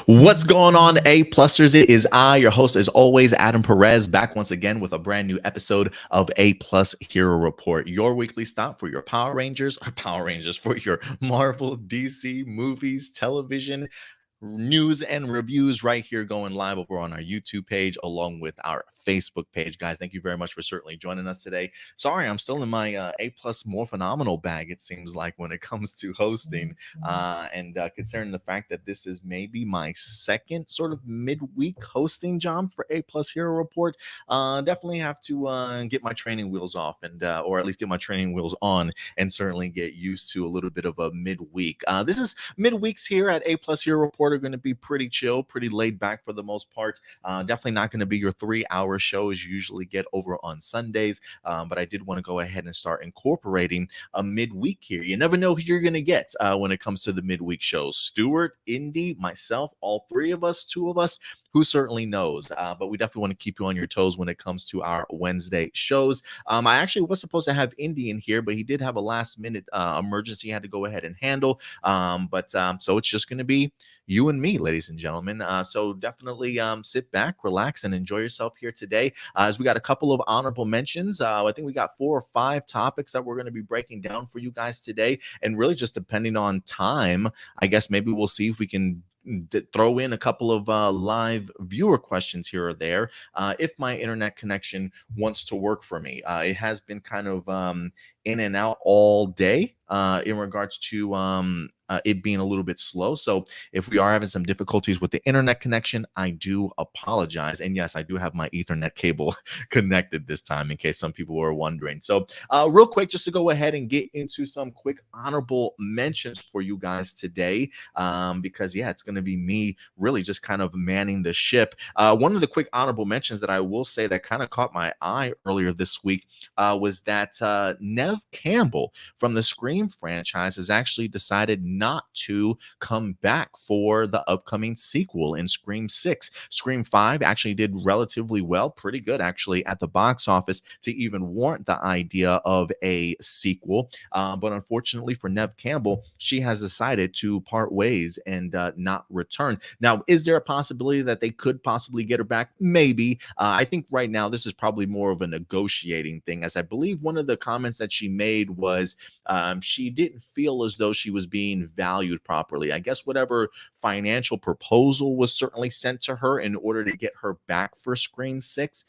What's going on, A-Plusters? It is I, your host, as always, Adam Perez, back once again with a brand new episode of A-Plus Hero Report, your weekly stop for your for your Marvel, DC, movies, television, news and reviews right here going live over on our YouTube page along with our Facebook page. Guys, thank you very much for certainly joining us today. Sorry, I'm still in my A plus more phenomenal bag, it seems like, when it comes to hosting and considering the fact that this is maybe my second sort of midweek hosting job for A plus Hero Report. Definitely have to get my training wheels off and or at least get my training wheels on and certainly get used to a little bit of a midweek. This is midweeks here at A Plus Hero Report are going to be pretty chill, pretty laid back for the most part. Definitely not going to be your 3-hour show as you usually get over on Sundays. But I did want to go ahead and start incorporating a midweek here. You never know who you're going to get when it comes to the midweek shows. Stuart, Indy, myself, all three of us, two of us, who certainly knows? But we definitely want to keep you on your toes when it comes to our Wednesday shows. I actually was supposed to have Indy in here, but he did have a last minute emergency he had to go ahead and handle. So it's just going to be you and me, ladies and gentlemen. So definitely sit back, relax, and enjoy yourself here today. As we got a couple of honorable mentions. I think we got 4 or 5 topics that we're going to be breaking down for you guys today. And really just depending on time, I guess maybe we'll see if we can throw in a couple of live viewer questions here or there if my internet connection wants to work for me. It has been kind of in and out all day in regards to it being a little bit slow. So if we are having some difficulties with the internet connection, I do apologize. And yes, I do have my Ethernet cable connected this time in case some people were wondering. So real quick, just to go ahead and get into some quick honorable mentions for you guys today, because yeah, it's going to be me really just kind of manning the ship. One of the quick honorable mentions that I will say that kind of caught my eye earlier this week was that Neve Campbell from the Scream franchise has actually decided not to come back for the upcoming sequel in Scream 6. Scream 5 actually did relatively well, pretty good actually at the box office to even warrant the idea of a sequel. But unfortunately for Neve Campbell, she has decided to part ways and not return. Now, is there a possibility that they could possibly get her back? Maybe. I think right now this is probably more of a negotiating thing, as I believe one of the comments that she made was she didn't feel as though she was being valued properly. I guess whatever financial proposal was certainly sent to her in order to get her back for Scream 6,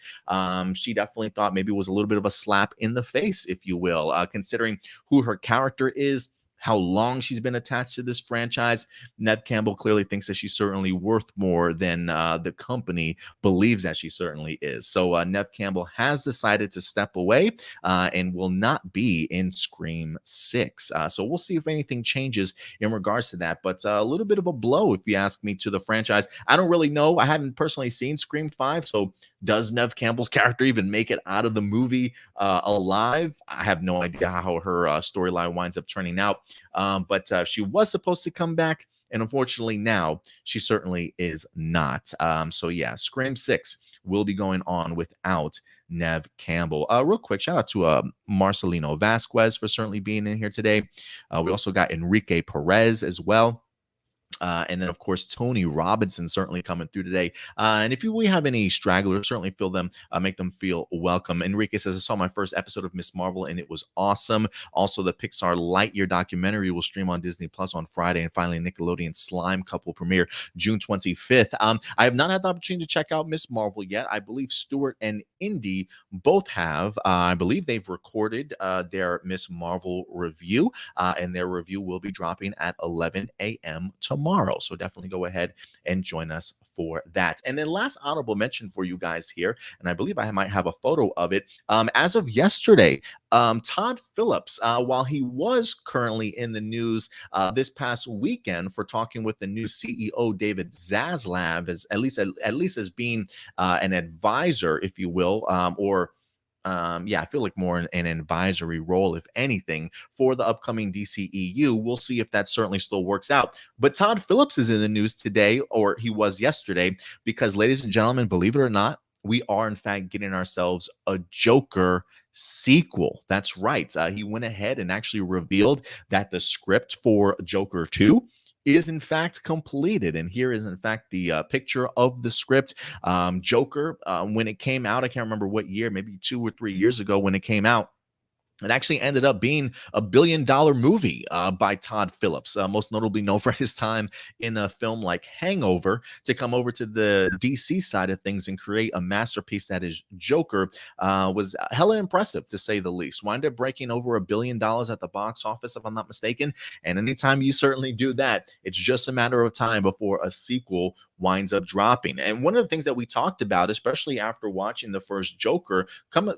she definitely thought maybe it was a little bit of a slap in the face, if you will, considering who her character is, how long she's been attached to this franchise. Neve Campbell clearly thinks that she's certainly worth more than the company believes that she certainly is. So Neve Campbell has decided to step away and will not be in Scream 6. So we'll see if anything changes in regards to that. But a little bit of a blow, if you ask me, to the franchise. I don't really know. I haven't personally seen Scream 5, so does Neve Campbell's character even make it out of the movie alive? I have no idea how her storyline winds up turning out. But she was supposed to come back, and unfortunately now she certainly is not. So yeah, Scream 6 will be going on without Neve Campbell. Real quick, shout out to Marcelino Vasquez for certainly being in here today. We also got Enrique Perez as well. And then, of course, Tony Robinson certainly coming through today. And if we have any stragglers, certainly make them feel welcome. Enrique says, I saw my first episode of Miss Marvel, and it was awesome. Also, the Pixar Lightyear documentary will stream on Disney Plus on Friday. And finally, Nickelodeon Slime Couple premiere June 25th. I have not had the opportunity to check out Miss Marvel yet. I believe Stuart and Indy both have. I believe they've recorded their Miss Marvel review, and their review will be dropping at 11 a.m. tomorrow. So definitely go ahead and join us for that. And then last honorable mention for you guys here, and I believe I might have a photo of it. As of yesterday, Todd Phillips, while he was currently in the news this past weekend for talking with the new CEO David Zaslav, as at least as being an advisor, if you will, I feel like more an advisory role, if anything, for the upcoming DCEU. We'll see if that certainly still works out. But Todd Phillips is in the news today, or he was yesterday, because, ladies and gentlemen, believe it or not, we are, in fact, getting ourselves a Joker sequel. That's right. He went ahead and actually revealed that the script for Joker 2 is in fact completed. And here is in fact the picture of the script. Joker, when it came out, I can't remember what year, maybe 2 or 3 years ago when it came out, it actually ended up being a $1 billion movie by Todd Phillips, most notably known for his time in a film like Hangover, to come over to the DC side of things and create a masterpiece that is Joker. Was hella impressive, to say the least. Wound up breaking over $1 billion at the box office, if I'm not mistaken. And anytime you certainly do that, it's just a matter of time before a sequel winds up dropping. And one of the things that we talked about, especially after watching the first Joker,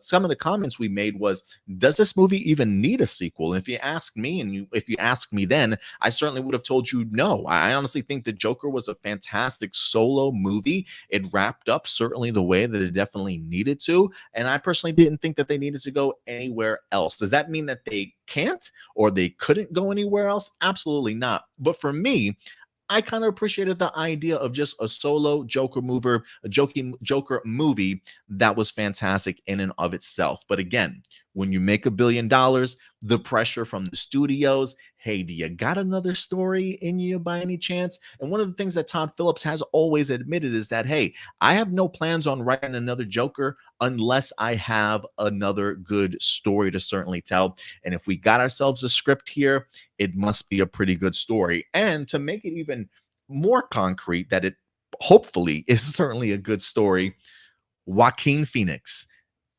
some of the comments we made was, does this movie even need a sequel? And if you ask me, if you ask me then, I certainly would have told you no. I honestly think the Joker was a fantastic solo movie. It wrapped up certainly the way that it definitely needed to. And I personally didn't think that they needed to go anywhere else. Does that mean that they can't or they couldn't go anywhere else? Absolutely not. But for me, I kind of appreciated the idea of just a solo Joker movie that was fantastic in and of itself. But again, when you make $1 billion, the pressure from the studios, hey, do you got another story in you by any chance? And one of the things that Todd Phillips has always admitted is that, hey, I have no plans on writing another Joker unless I have another good story to certainly tell. And if we got ourselves a script here, it must be a pretty good story. And to make it even more concrete that it hopefully is certainly a good story, Joaquin Phoenix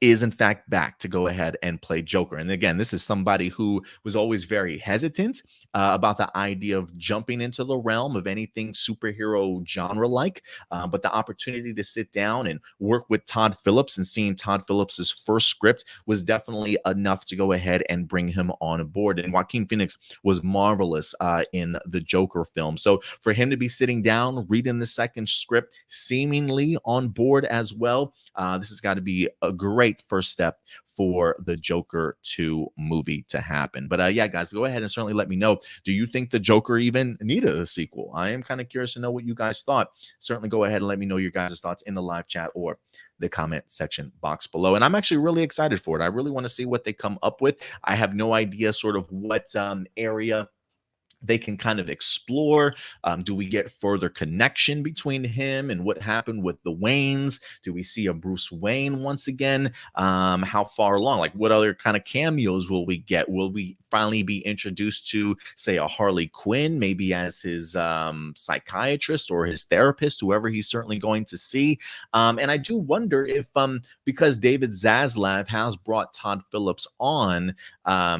is in fact back to go ahead and play Joker. And again, this is somebody who was always very hesitant about the idea of jumping into the realm of anything superhero genre like. But the opportunity to sit down and work with Todd Phillips and seeing Todd Phillips's first script was definitely enough to go ahead and bring him on board. And Joaquin Phoenix was marvelous in the Joker film. So for him to be sitting down, reading the second script, seemingly on board as well, this has got to be a great first step for the Joker 2 movie to happen. But yeah, guys, go ahead and certainly let me know. Do you think the Joker even needed a sequel? I am kind of curious to know what you guys thought. Certainly go ahead and let me know your guys' thoughts in the live chat or the comment section box below. And I'm actually really excited for it. I really want to see what they come up with. I have no idea sort of what area they can kind of explore. Do we get further connection between him and what happened with the Waynes? Do we see a Bruce Wayne once again? How far along? Like, what other kind of cameos will we get? Will we finally be introduced to, say, a Harley Quinn, maybe as his psychiatrist or his therapist, whoever he's certainly going to see? And I do wonder if, because David Zaslav has brought Todd Phillips on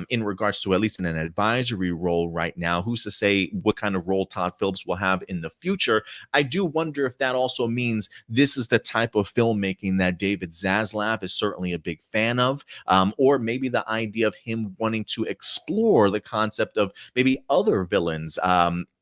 in regards to at least in an advisory role right now, who's to say what kind of role Todd Phillips will have in the future? I do wonder if that also means this is the type of filmmaking that David Zaslav is certainly a big fan of, or maybe the idea of him wanting to explore the concept of maybe other villains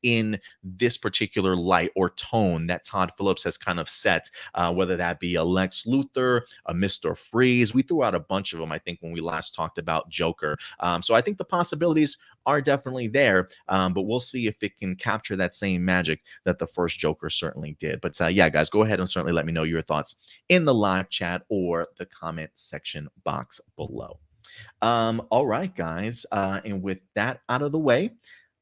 in this particular light or tone that Todd Phillips has kind of set, whether that be a Lex Luthor, a Mr. Freeze. We threw out a bunch of them, I think, when we last talked about Joker. So I think the possibilities are definitely there, but we'll see if it can capture that same magic that the first Joker certainly did. But yeah, guys, go ahead and certainly let me know your thoughts in the live chat or the comment section box below. All right, guys, and with that out of the way,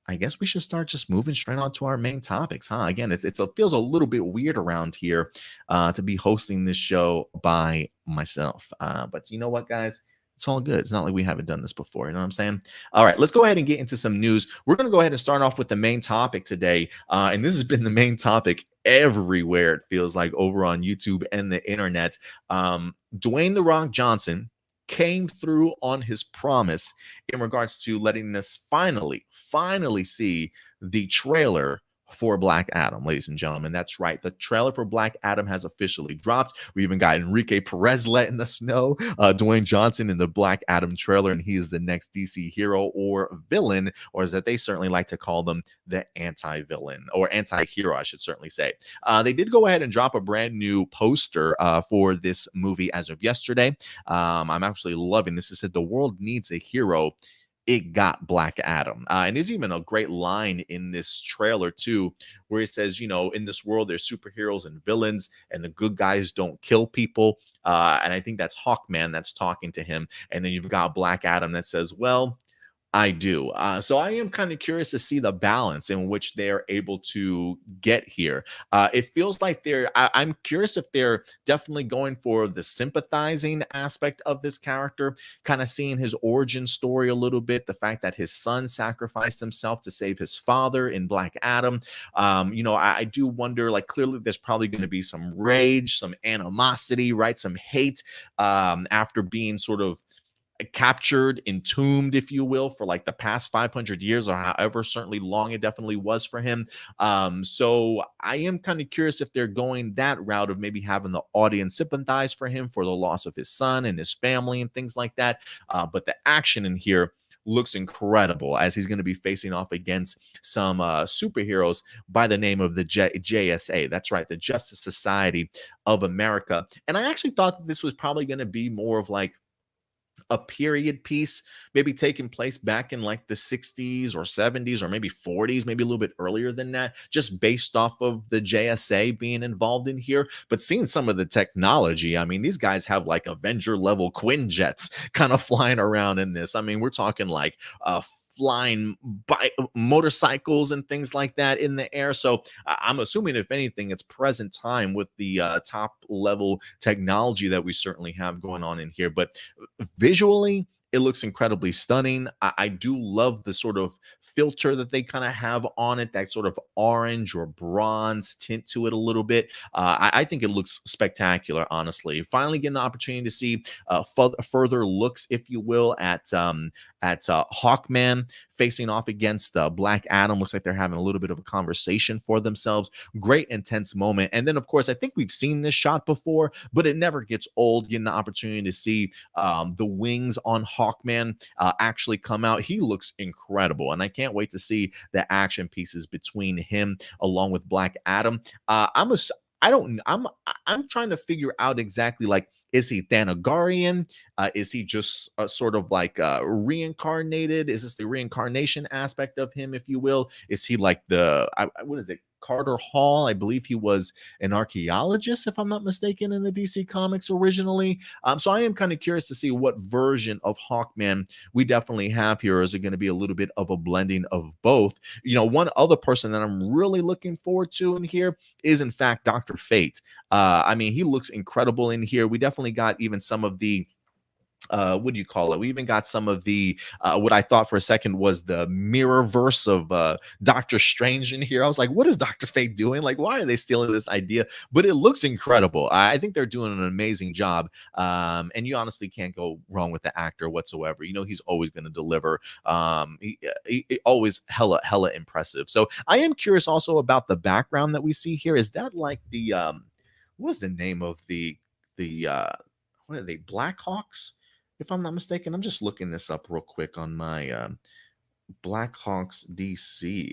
I guess we should start just moving straight on to our main topics, huh? Again, it feels a little bit weird around here to be hosting this show by myself. But you know what, guys? It's all good. It's not like we haven't done this before. You know what I'm saying? All right, let's go ahead and get into some news. We're going to go ahead and start off with the main topic today. And this has been the main topic everywhere, it feels like, over on YouTube and the internet. Dwayne "The Rock" Johnson came through on his promise in regards to letting us finally see the trailer for Black Adam, ladies and gentlemen. That's right. The trailer for Black Adam has officially dropped. We even got Enrique Perez letting us know Dwayne Johnson in the Black Adam trailer, and he is the next DC hero or villain, or as that they certainly like to call them, the anti-villain or anti-hero, I should certainly say. They did go ahead and drop a brand new poster for this movie as of yesterday. I'm actually loving this. It said, "The world needs a hero. It got Black Adam." And there's even a great line in this trailer, too, where it says, you know, in this world, there's superheroes and villains, and the good guys don't kill people. And I think that's Hawkman that's talking to him. And then you've got Black Adam that says, well, I do. So I am kind of curious to see the balance in which they're able to get here. It feels like I'm curious if they're definitely going for the sympathizing aspect of this character, kind of seeing his origin story a little bit, the fact that his son sacrificed himself to save his father in Black Adam. I do wonder, like, clearly there's probably going to be some rage, some animosity, right? Some hate after being sort of captured, entombed, if you will, for like the past 500 years or however certainly long it definitely was for him. So I am kind of curious if they're going that route of maybe having the audience sympathize for him for the loss of his son and his family and things like that. But the action in here looks incredible as he's going to be facing off against some superheroes by the name of the JSA. That's right, the Justice Society of America. And I actually thought that this was probably going to be more of like a period piece, maybe taking place back in like the 60s or 70s or maybe 40s, maybe a little bit earlier than that, just based off of the JSA being involved in here. But seeing some of the technology, I mean, these guys have like Avenger level Quinjets kind of flying around in this. I mean, we're talking like flying motorcycles and things like that in the air. So I'm assuming, if anything, it's present time with the top level technology that we certainly have going on in here. But visually, it looks incredibly stunning. I do love the sort of filter that they kind of have on it, that sort of orange or bronze tint to it a little bit. I think it looks spectacular, honestly. Finally getting the opportunity to see further looks, if you will, at Hawkman facing off against Black Adam. Looks like they're having a little bit of a conversation for themselves. Great intense moment. And then, of course, I think we've seen this shot before, but it never gets old getting the opportunity to see the wings on Hawkman actually come out. He looks incredible, and I can't wait to see the action pieces between him along with Black Adam. I'm trying to figure out exactly, like, is he Thanagarian? Is he just sort of like reincarnated? Is this the reincarnation aspect of him, if you will? Is he like what is it? Carter Hall? I believe he was an archaeologist, if I'm not mistaken, in the DC Comics originally. So I am kind of curious to see what version of Hawkman we definitely have here. Is it going to be a little bit of a blending of both? One other person that I'm really looking forward to in here is, in fact, Dr. Fate. I mean, he looks incredible in here. We definitely got even some of the what do you call it? We even got some of the what I thought for a second was the mirror verse of Doctor Strange in here. I was like, what is Dr. Fate doing? Like, why are they stealing this idea? But it looks incredible. I think they're doing an amazing job. And you honestly can't go wrong with the actor whatsoever. He's always going to deliver. He always hella impressive. So I am curious also about the background that we see here. Is that like the what's the name of the what are they, Blackhawks? If I'm not mistaken. I'm just looking this up real quick on my Blackhawks DC.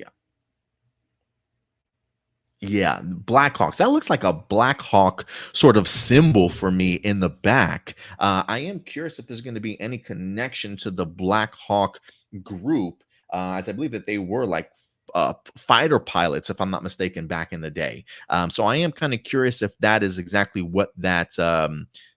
Yeah, Blackhawks. That looks like a Black Hawk sort of symbol for me in the back. I am curious if there's going to be any connection to the Black Hawk group, as I believe that they were like fighter pilots, if I'm not mistaken, back in the day. So I am kind of curious if that is exactly what that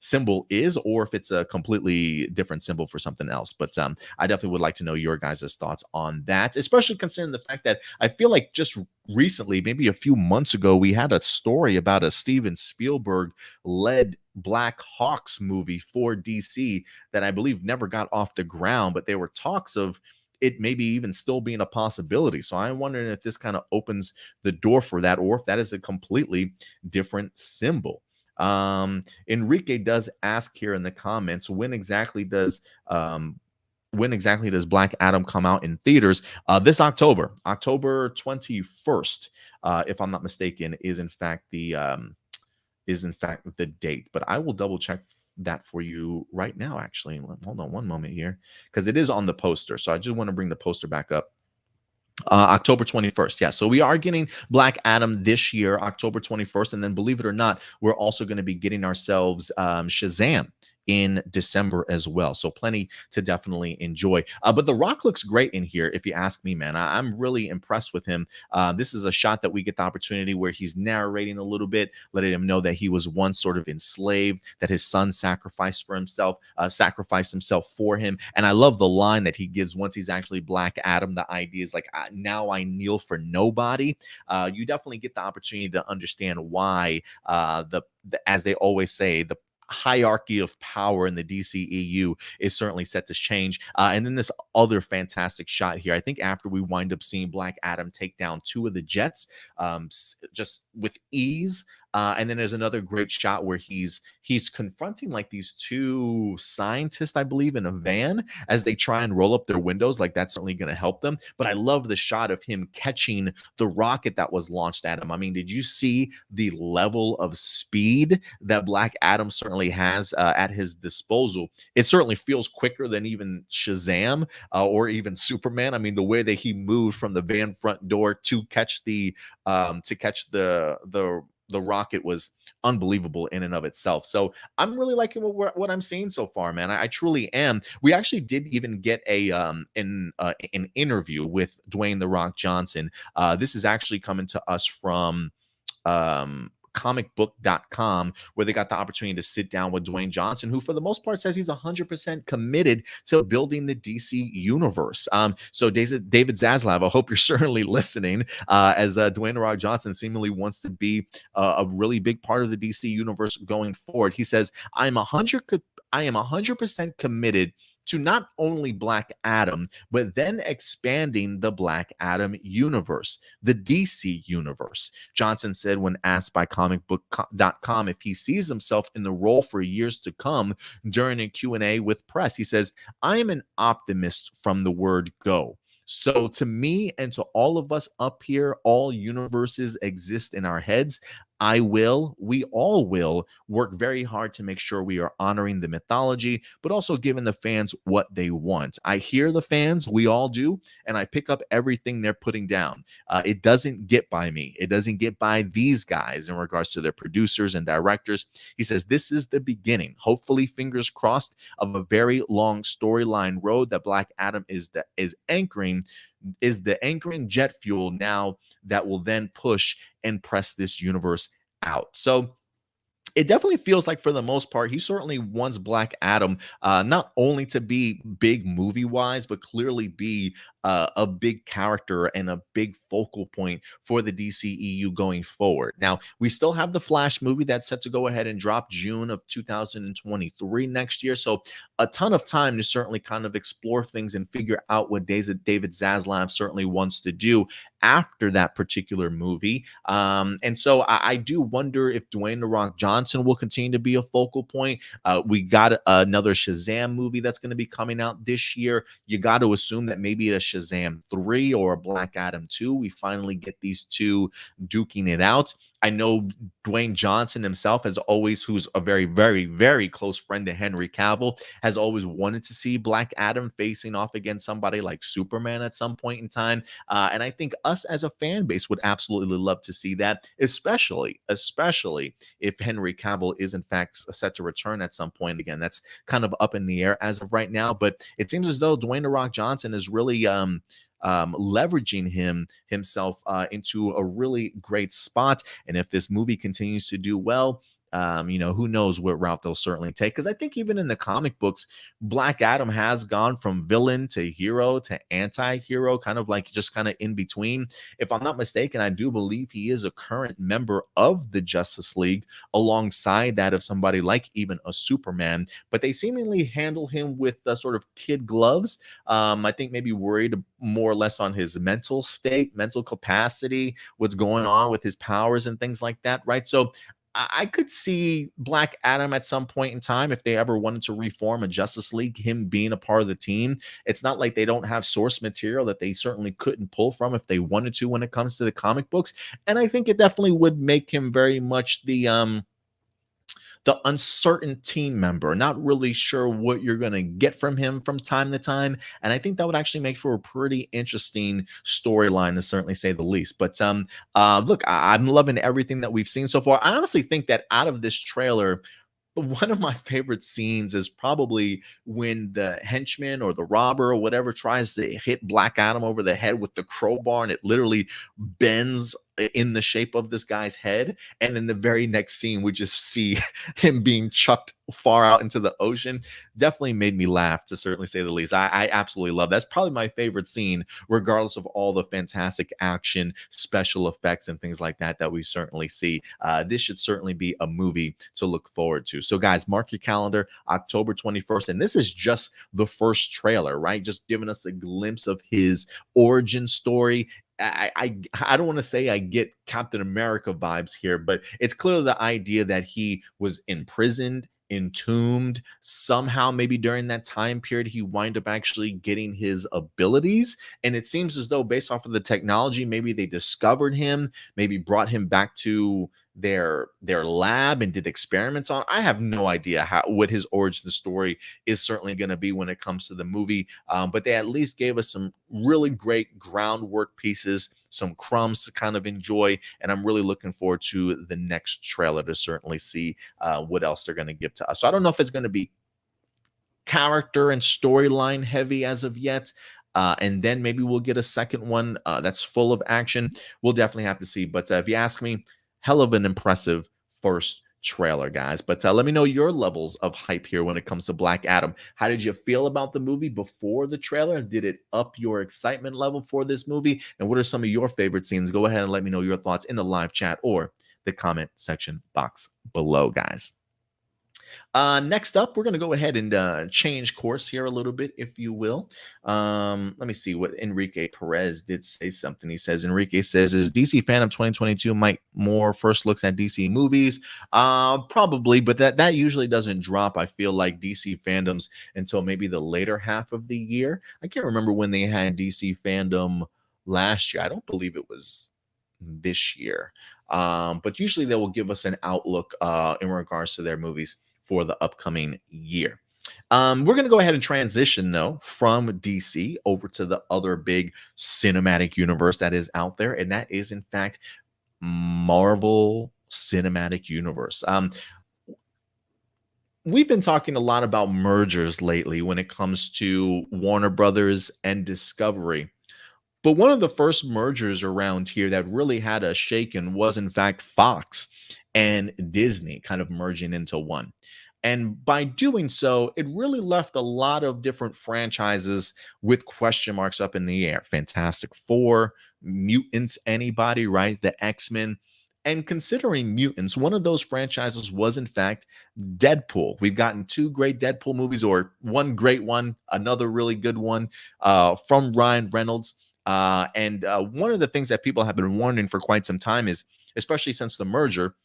symbol is, or if it's a completely different symbol for something else. But I definitely would like to know your guys' thoughts on that, especially considering the fact that I feel like just recently, maybe a few months ago, we had a story about a Steven Spielberg led Black Hawks movie for DC that I believe never got off the ground, but there were talks of it maybe even still being a possibility. So I'm wondering if this kind of opens the door for that, or if that is a completely different symbol. Enrique does ask here in the comments, when exactly does Black Adam come out in theaters? This October 21st, if I'm not mistaken, is in fact the date. But I will double check that for you right now. Actually, hold on one moment here, because it is on the poster. So I just want to bring the poster back up. October 21st. Yeah. So we are getting Black Adam this year, October 21st. And then, believe it or not, we're also going to be getting ourselves Shazam in December as well. So plenty to definitely enjoy. But The Rock looks great in here, if you ask me, man. I'm really impressed with him. This is a shot that we get the opportunity where he's narrating a little bit, letting him know that he was once sort of enslaved, that his son sacrificed himself for him. And I love the line that he gives once he's actually Black Adam. The idea is like, now I kneel for nobody. You definitely get the opportunity to understand why as they always say, the hierarchy of power in the DCEU is certainly set to change. And then this other fantastic shot here. I think after we wind up seeing Black Adam take down two of the jets just with ease. And then there's another great shot where he's confronting like these two scientists, I believe, in a van as they try and roll up their windows. Like that's certainly going to help them. But I love the shot of him catching the rocket that was launched at him. I mean, did you see the level of speed that Black Adam certainly has at his disposal? It certainly feels quicker than even Shazam or even Superman. I mean, the way that he moved from the van front door to catch the rocket was unbelievable in and of itself. So I'm really liking what I'm seeing so far, man. I truly am. We actually did even get an interview with Dwayne The Rock Johnson. This is actually coming to us from comicbook.com, where they got the opportunity to sit down with Dwayne Johnson, who for the most part says he's 100% committed to building the DC universe. So David Zaslav, I hope you're certainly listening, as Dwayne The Rock Johnson seemingly wants to be a really big part of the DC universe going forward. He says, I am 100% committed to not only Black Adam, but then expanding the Black Adam universe, the DC universe. Johnson said when asked by comicbook.com if he sees himself in the role for years to come during a Q&A with press, he says, I am an optimist from the word go. So to me and to all of us up here, all universes exist in our heads. We all will work very hard to make sure we are honoring the mythology, but also giving the fans what they want. I hear the fans, we all do, and I pick up everything they're putting down. It doesn't get by me. It doesn't get by these guys in regards to their producers and directors. He says, this is the beginning, hopefully, fingers crossed, of a very long storyline road that Black Adam is the anchoring jet fuel now that will then push and press this universe out. So it definitely feels like, for the most part, he certainly wants Black Adam not only to be big movie-wise, but clearly be a big character and a big focal point for the DCEU going forward. Now, we still have the Flash movie that's set to go ahead and drop June of 2023 next year. So a ton of time to certainly kind of explore things and figure out what David Zaslav certainly wants to do after that particular movie. And so I do wonder if Dwayne The Rock Johnson will continue to be a focal point. We got another Shazam movie that's going to be coming out this year. You got to assume that maybe a Shazam 3 or a Black Adam 2, we finally get these two duking it out. I know Dwayne Johnson himself has always, who's a very, very, very close friend to Henry Cavill, has always wanted to see Black Adam facing off against somebody like Superman at some point in time. And I think us as a fan base would absolutely love to see that, especially if Henry Cavill is in fact set to return at some point. Again, that's kind of up in the air as of right now, but it seems as though Dwayne The Rock Johnson is really leveraging himself into a really great spot. And if this movie continues to do well, who knows what route they'll certainly take. Because I think even in the comic books, Black Adam has gone from villain to hero to anti-hero, kind of in between. If I'm not mistaken, I do believe he is a current member of the Justice League alongside that of somebody like even a Superman, but they seemingly handle him with sort of kid gloves. I think maybe worried more or less on his mental state, mental capacity, what's going on with his powers and things like that, right? So I could see Black Adam at some point in time, if they ever wanted to reform a Justice League, him being a part of the team. It's not like they don't have source material that they certainly couldn't pull from if they wanted to when it comes to the comic books. And I think it definitely would make him very much the uncertain team member, not really sure what you're going to get from him from time to time. And I think that would actually make for a pretty interesting storyline, to certainly say the least. But look, I'm loving everything that we've seen so far. I honestly think that out of this trailer, one of my favorite scenes is probably when the henchman or the robber or whatever tries to hit Black Adam over the head with the crowbar, and it literally bends in the shape of this guy's head. And then the very next scene, we just see him being chucked far out into the ocean. Definitely made me laugh, to certainly say the least. I absolutely love that. That's probably my favorite scene, regardless of all the fantastic action, special effects, and things like that that we certainly see. This should certainly be a movie to look forward to. So, guys, mark your calendar, October 21st. And this is just the first trailer, right? Just giving us a glimpse of his origin story. I don't want to say I get Captain America vibes here, but it's clearly the idea that he was imprisoned, entombed. Somehow, maybe during that time period, he wind up actually getting his abilities. And it seems as though, based off of the technology, maybe they discovered him, maybe brought him back to their lab and did experiments on. I have no idea what his origin story is certainly going to be when it comes to the movie, but they at least gave us some really great groundwork pieces, some crumbs to kind of enjoy, and I'm really looking forward to the next trailer to certainly see what else they're going to give to us. So I don't know if it's going to be character and storyline heavy as of yet. And then maybe we'll get a second one that's full of action. We'll definitely have to see. But if you ask me, hell of an impressive first trailer, guys. But let me know your levels of hype here when it comes to Black Adam. How did you feel about the movie before the trailer? Did it up your excitement level for this movie? And what are some of your favorite scenes? Go ahead and let me know your thoughts in the live chat or the comment section box below, guys. Next up, we're going to go ahead and change course here a little bit, if you will. Let me see what Enrique Perez did say something. He says, Enrique says, is DC Fandom 2022 might more first looks at DC movies? Probably, but that usually doesn't drop, I feel like, DC fandoms until maybe the later half of the year. I can't remember when they had DC Fandom last year. I don't believe it was this year. But usually they will give us an outlook in regards to their movies for the upcoming year. We're going to go ahead and transition, though, from DC over to the other big cinematic universe that is out there, and that is, in fact, Marvel Cinematic Universe. We've been talking a lot about mergers lately when it comes to Warner Brothers and Discovery. But one of the first mergers around here that really had a shaken was, in fact, Fox and Disney kind of merging into one. And by doing so, it really left a lot of different franchises with question marks up in the air. Fantastic Four, Mutants, anybody, right? The X-Men. And considering Mutants, one of those franchises was, in fact, Deadpool. We've gotten two great Deadpool movies, or one great one, another really good one from Ryan Reynolds. And one of the things that people have been wondering for quite some time is, especially since the merger,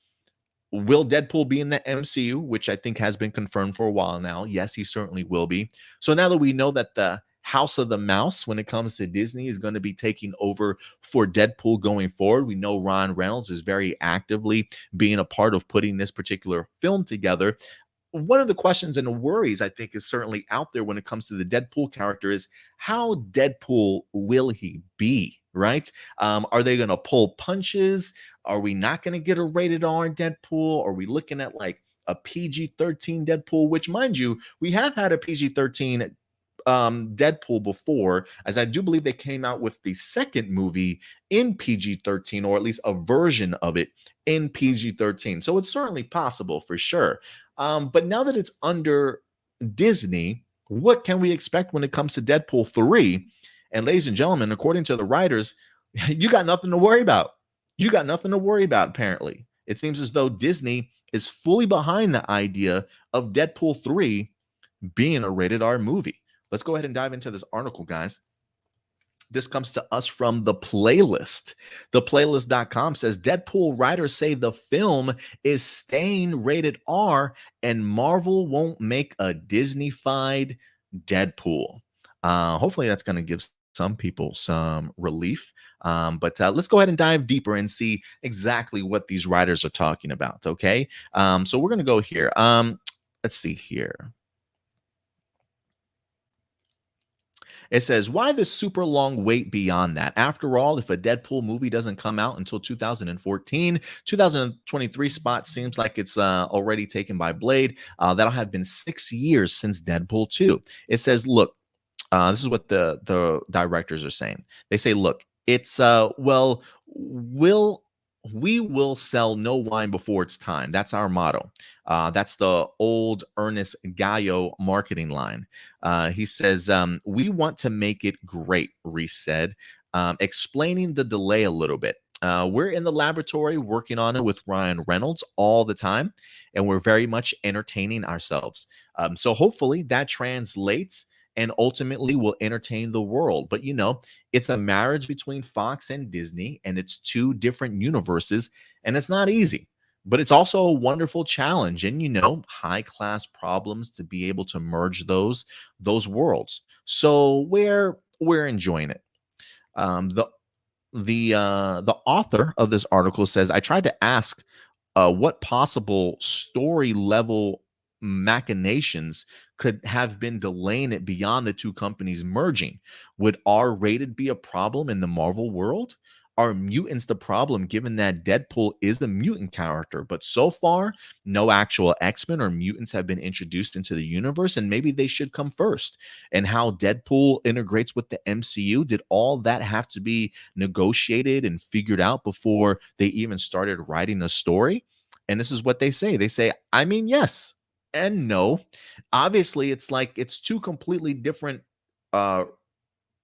will Deadpool be in the MCU, which I think has been confirmed for a while now? Yes, he certainly will be. So now that we know that the House of the Mouse, when it comes to Disney, is going to be taking over for Deadpool going forward, we know Ryan Reynolds is very actively being a part of putting this particular film together. One of the questions and worries I think is certainly out there when it comes to the Deadpool character is, how Deadpool will he be, right? Are they going to pull punches? Are we not going to get a rated R Deadpool? Are we looking at like a PG-13 Deadpool, which, mind you, we have had a PG-13 Deadpool before, as I do believe they came out with the second movie in PG-13, or at least a version of it in PG-13. So it's certainly possible for sure. But now that it's under Disney, what can we expect when it comes to Deadpool 3? And ladies and gentlemen, according to the writers, you got nothing to worry about. You got nothing to worry about, apparently. It seems as though Disney is fully behind the idea of Deadpool 3 being a rated R movie. Let's go ahead and dive into this article, guys. This comes to us from The Playlist. ThePlaylist.com says Deadpool writers say the film is staying rated R and Marvel won't make a Disney-fied Deadpool. Hopefully that's going to give some people some relief. But let's go ahead and dive deeper and see exactly what these writers are talking about, okay? So we're going to go here. Let's see here. It says, why the super long wait beyond that? After all, if a Deadpool movie doesn't come out until 2014, 2023 spot seems like it's already taken by Blade. That'll have been 6 years since Deadpool 2. It says, look, this is what the directors are saying. They say, look, it's well, will we will sell no wine before it's time. That's our motto. That's the old Ernest Gallo marketing line. He says, we want to make it great, Reese said, explaining the delay a little bit. We're in the laboratory working on it with Ryan Reynolds all the time, and we're very much entertaining ourselves. So hopefully that translates and ultimately will entertain the world. But it's a marriage between Fox and Disney, and it's two different universes, and it's not easy. But it's also a wonderful challenge, and high class problems to be able to merge those worlds. So we're enjoying it. The author of this article says, I tried to ask what possible story level machinations could have been delaying it beyond the two companies merging. Would R-rated be a problem in the Marvel world? Are mutants the problem, given that Deadpool is a mutant character? But so far, no actual X-Men or mutants have been introduced into the universe, and maybe they should come first. And how Deadpool integrates with the MCU, did all that have to be negotiated and figured out before they even started writing a story? And this is what they say. They say, I mean, yes and no. Obviously, it's two completely different uh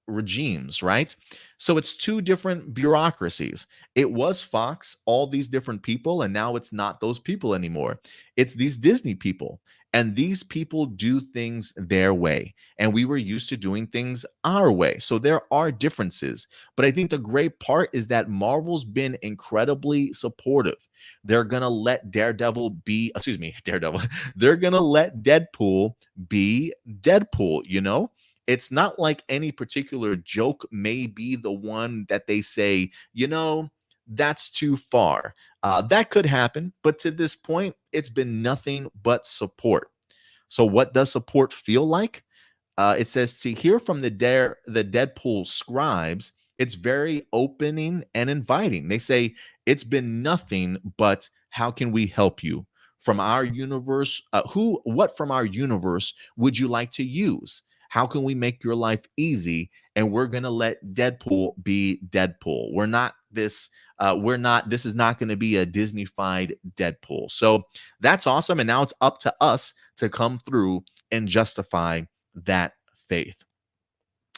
regimes, right? So it's two different bureaucracies. It was Fox, all these different people, and now it's not those people anymore. It's these Disney people. And these people do things their way. And we were used to doing things our way. So there are differences. But I think the great part is that Marvel's been incredibly supportive. They're going to let Daredevil. They're going to let Deadpool be Deadpool, It's not like any particular joke may be the one that they say, that's too far. That could happen, but to this point, it's been nothing but support. So, what does support feel like? It says, to hear from the Deadpool scribes, it's very opening and inviting. They say, it's been nothing but how can we help you? From our universe, what from our universe would you like to use? How can we make your life easy? And we're going to let Deadpool be Deadpool. This is not going to be a Disney-fied Deadpool. So that's awesome. And now it's up to us to come through and justify that faith.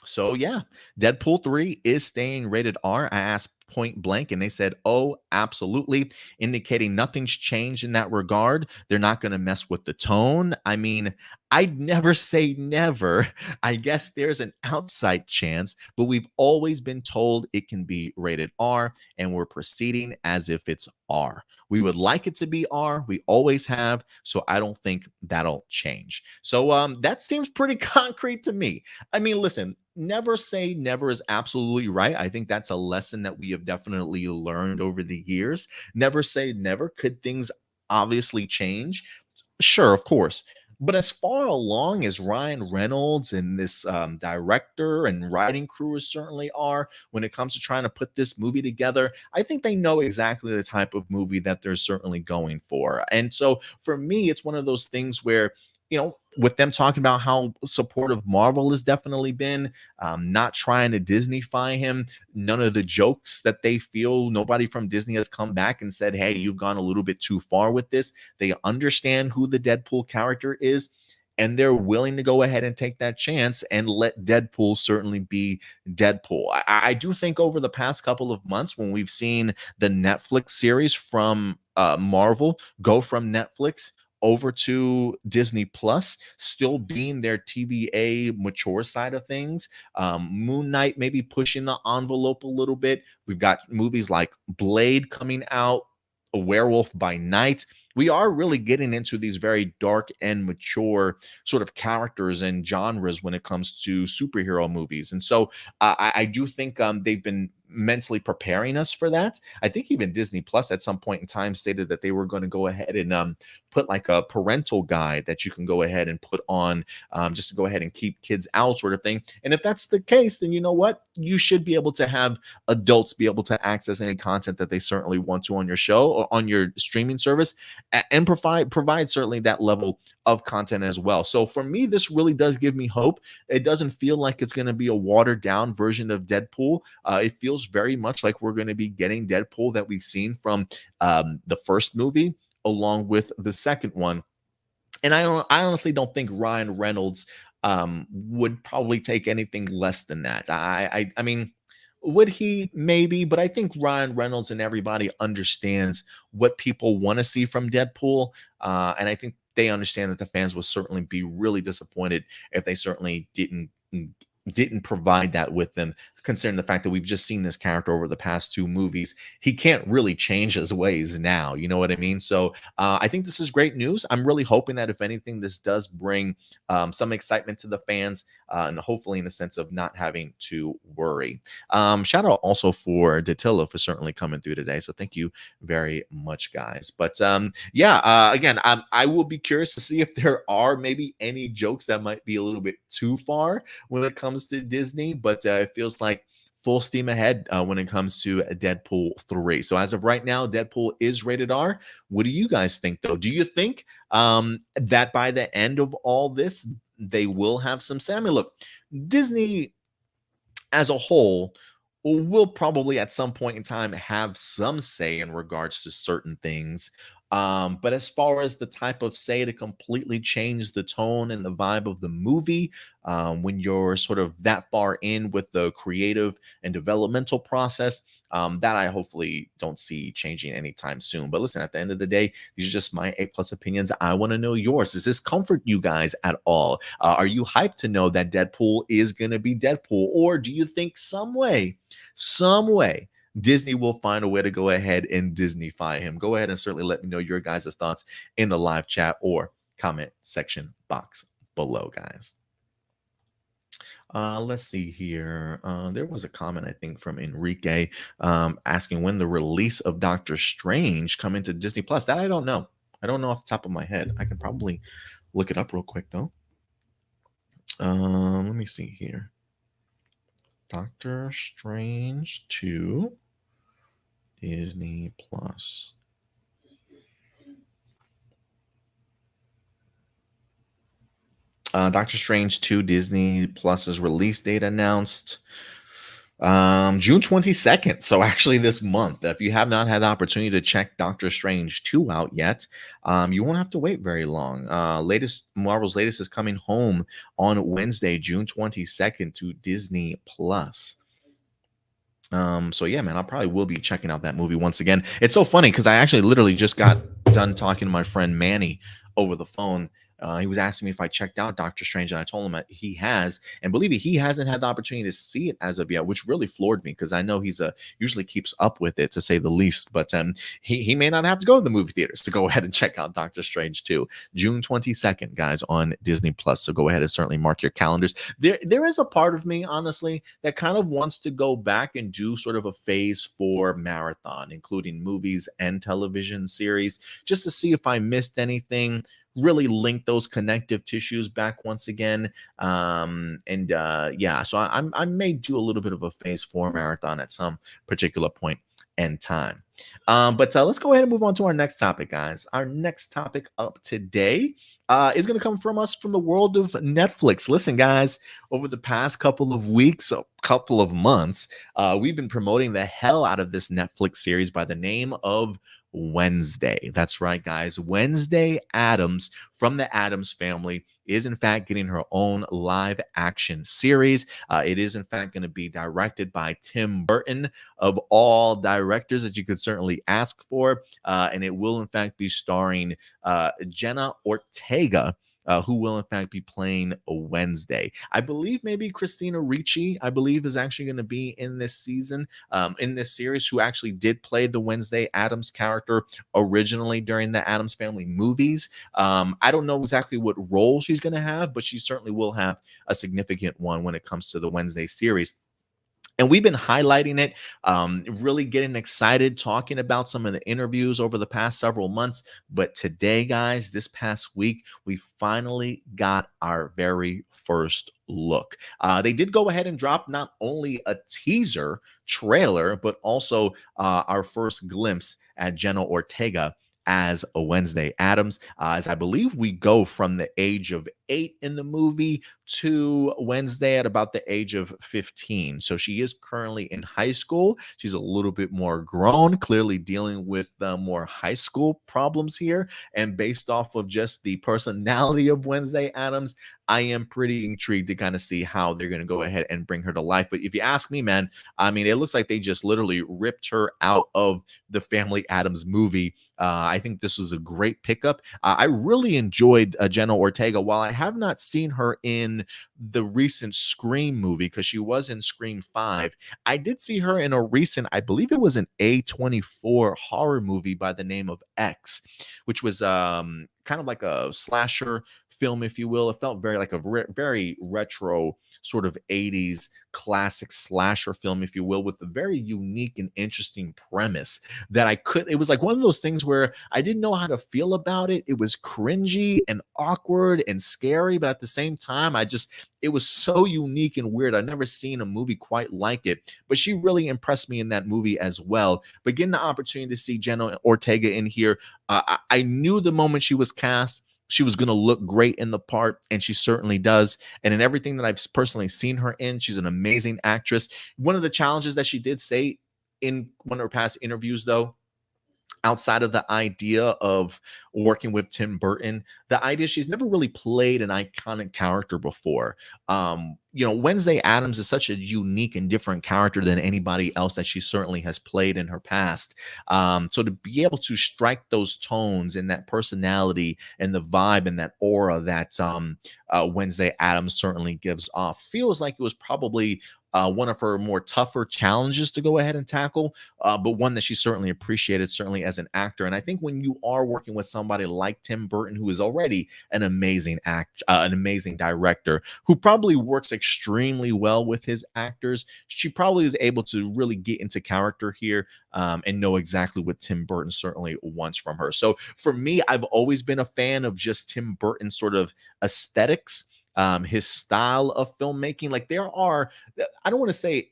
So yeah, Deadpool 3 is staying rated R. I asked point blank and they said, oh, absolutely, indicating nothing's changed in that regard. They're not going to mess with the tone. I mean, I'd never say never. I guess there's an outside chance, but we've always been told it can be rated R, and we're proceeding as if it's R. We would like it to be R. We always have. So I don't think that'll change. So that seems pretty concrete to me. I mean, listen, never say never is absolutely right. I think that's a lesson that we have definitely learned over the years. Never say never. Could things obviously change? Sure, of course. But as far along as Ryan Reynolds and this director and writing crew certainly are when it comes to trying to put this movie together, I think they know exactly the type of movie that they're certainly going for. And so for me, it's one of those things where, with them talking about how supportive Marvel has definitely been, not trying to Disneyfy him, none of the jokes that they feel, nobody from Disney has come back and said, hey, you've gone a little bit too far with this. They understand who the Deadpool character is, and they're willing to go ahead and take that chance and let Deadpool certainly be Deadpool. I do think over the past couple of months, when we've seen the Netflix series from Marvel go from Netflix over to Disney Plus, still being their TVA mature side of things. Moon Knight maybe pushing the envelope a little bit. We've got movies like Blade coming out, A Werewolf by Night. we are really getting into these very dark and mature sort of characters and genres when it comes to superhero movies. And so I do think they've been mentally preparing us for that. I think even Disney Plus at some point in time stated that they were going to go ahead and put like a parental guide that you can go ahead and put on just to go ahead and keep kids out, sort of thing. And if that's the case, then you know what? You should be able to have adults be able to access any content that they certainly want to on your show or on your streaming service, and provide certainly that level of content as well. So for me, this really does give me hope. It doesn't feel like it's going to be a watered down version of Deadpool. It feels very much like we're going to be getting Deadpool that we've seen from the first movie along with the second one. And I honestly don't think Ryan Reynolds would probably take anything less than that. I mean, would he? Maybe, but I think Ryan Reynolds and everybody understands what people want to see from Deadpool, and I think they understand that the fans will certainly be really disappointed if they certainly didn't provide that with them, considering the fact that we've just seen this character over the past two movies. He can't really change his ways now. You know what I mean? So I think this is great news. I'm really hoping that if anything, this does bring some excitement to the fans, and hopefully in the sense of not having to worry. Shout out also for Datilla for certainly coming through today. So thank you very much, guys. But again, I will be curious to see if there are maybe any jokes that might be a little bit too far when it comes to Disney, but it feels like full steam ahead when it comes to Deadpool 3. So as of right now, Deadpool is rated R. What do you guys think, though? Do you think that by the end of all this, they will have some say? I mean, look, Disney as a whole will probably at some point in time have some say in regards to certain things. But as far as the type of say to completely change the tone and the vibe of the movie, when you're sort of that far in with the creative and developmental process, that I hopefully don't see changing anytime soon. But listen, at the end of the day, these are just my A+ opinions. I want to know yours. Does this comfort you guys at all? Are you hyped to know that Deadpool is going to be Deadpool? Or do you think some way, Disney will find a way to go ahead and Disneyfy him? Go ahead and certainly let me know your guys' thoughts in the live chat or comment section box below, guys. Let's see here. There was a comment, I think, from Enrique asking when the release of Doctor Strange come into Disney Plus. That I don't know. I don't know off the top of my head. I can probably look it up real quick, though. Let me see here. Doctor Strange 2 Disney Plus. Doctor Strange 2 Disney Plus's release date announced June 22nd. So actually this month. If you have not had the opportunity to check Doctor Strange 2 out yet, you won't have to wait very long. Marvel's latest is coming home on Wednesday, June 22nd to Disney Plus. So yeah, man, I probably will be checking out that movie once again. It's so funny because I actually literally just got done talking to my friend Manny over the phone. He was asking me if I checked out Doctor Strange, and I told him that he has. And believe me, he hasn't had the opportunity to see it as of yet, which really floored me because I know he's usually keeps up with it, to say the least. But he may not have to go to the movie theaters to go ahead and check out Doctor Strange 2. June 22nd, guys, on Disney Plus. So go ahead and certainly mark your calendars. There is a part of me, honestly, that kind of wants to go back and do sort of a phase 4 marathon, including movies and television series, just to see if I missed anything, really link those connective tissues back once again. So I may do a little bit of a phase 4 marathon at some particular point in time. But let's go ahead and move on to our next topic, guys. Our next topic up today is going to come from us from the world of Netflix. Listen, guys, over the past couple of weeks, a couple of months, we've been promoting the hell out of this Netflix series by the name of Wednesday. That's right, guys. Wednesday Addams from the Addams family is in fact getting her own live action series. It is in fact going to be directed by Tim Burton, of all directors that you could certainly ask for. And it will in fact be starring Jenna Ortega who will in fact be playing a Wednesday. I believe maybe Christina Ricci, I believe, is actually going to be in this season, in this series, who actually did play the Wednesday Addams character originally during the Addams Family movies. I don't know exactly what role she's going to have, but she certainly will have a significant one when it comes to the Wednesday series. And we've been highlighting it, really getting excited, talking about some of the interviews over the past several months. But today, guys, this past week, we finally got our very first look. They did go ahead and drop not only a teaser trailer, but also our first glimpse at Jenna Ortega as a Wednesday Addams, as I believe we go from the age of 8 in the movie to Wednesday at about the age of 15. So she is currently in high school. She's a little bit more grown, clearly dealing with more high school problems here. And based off of just the personality of Wednesday Addams, I am pretty intrigued to kind of see how they're going to go ahead and bring her to life. But if you ask me, man, I mean, it looks like they just literally ripped her out of the Family Addams movie. I think this was a great pickup. I really enjoyed Jenna Ortega. While I have not seen her in the recent Scream movie, because she was in Scream 5, I did see her in a recent, I believe it was an A24 horror movie by the name of X, which was kind of like a slasher film, if you will. It felt very like a very retro sort of 80s classic slasher film, if you will, with a very unique and interesting premise that it was like one of those things where I didn't know how to feel about it. It was cringy and awkward and scary, but at the same time, it was so unique and weird. I've never seen a movie quite like it, but she really impressed me in that movie as well. But getting the opportunity to see Jenna Ortega in here, I knew the moment she was cast, she was going to look great in the part, and she certainly does. And in everything that I've personally seen her in, she's an amazing actress. One of the challenges that she did say in one of her past interviews, though, outside of the idea of working with Tim Burton, the idea she's never really played an iconic character before. Wednesday Addams is such a unique and different character than anybody else that she certainly has played in her past. So to be able to strike those tones and that personality and the vibe and that aura that Wednesday Addams certainly gives off feels like it was probably one of her more tougher challenges to go ahead and tackle, but one that she certainly appreciated, certainly as an actor. And I think when you are working with somebody like Tim Burton, who is already an amazing an amazing director, who probably works extremely well with his actors, she probably is able to really get into character here, and know exactly what Tim Burton certainly wants from her. So for me, I've always been a fan of just Tim Burton's sort of aesthetics, his style of filmmaking. Like I don't want to say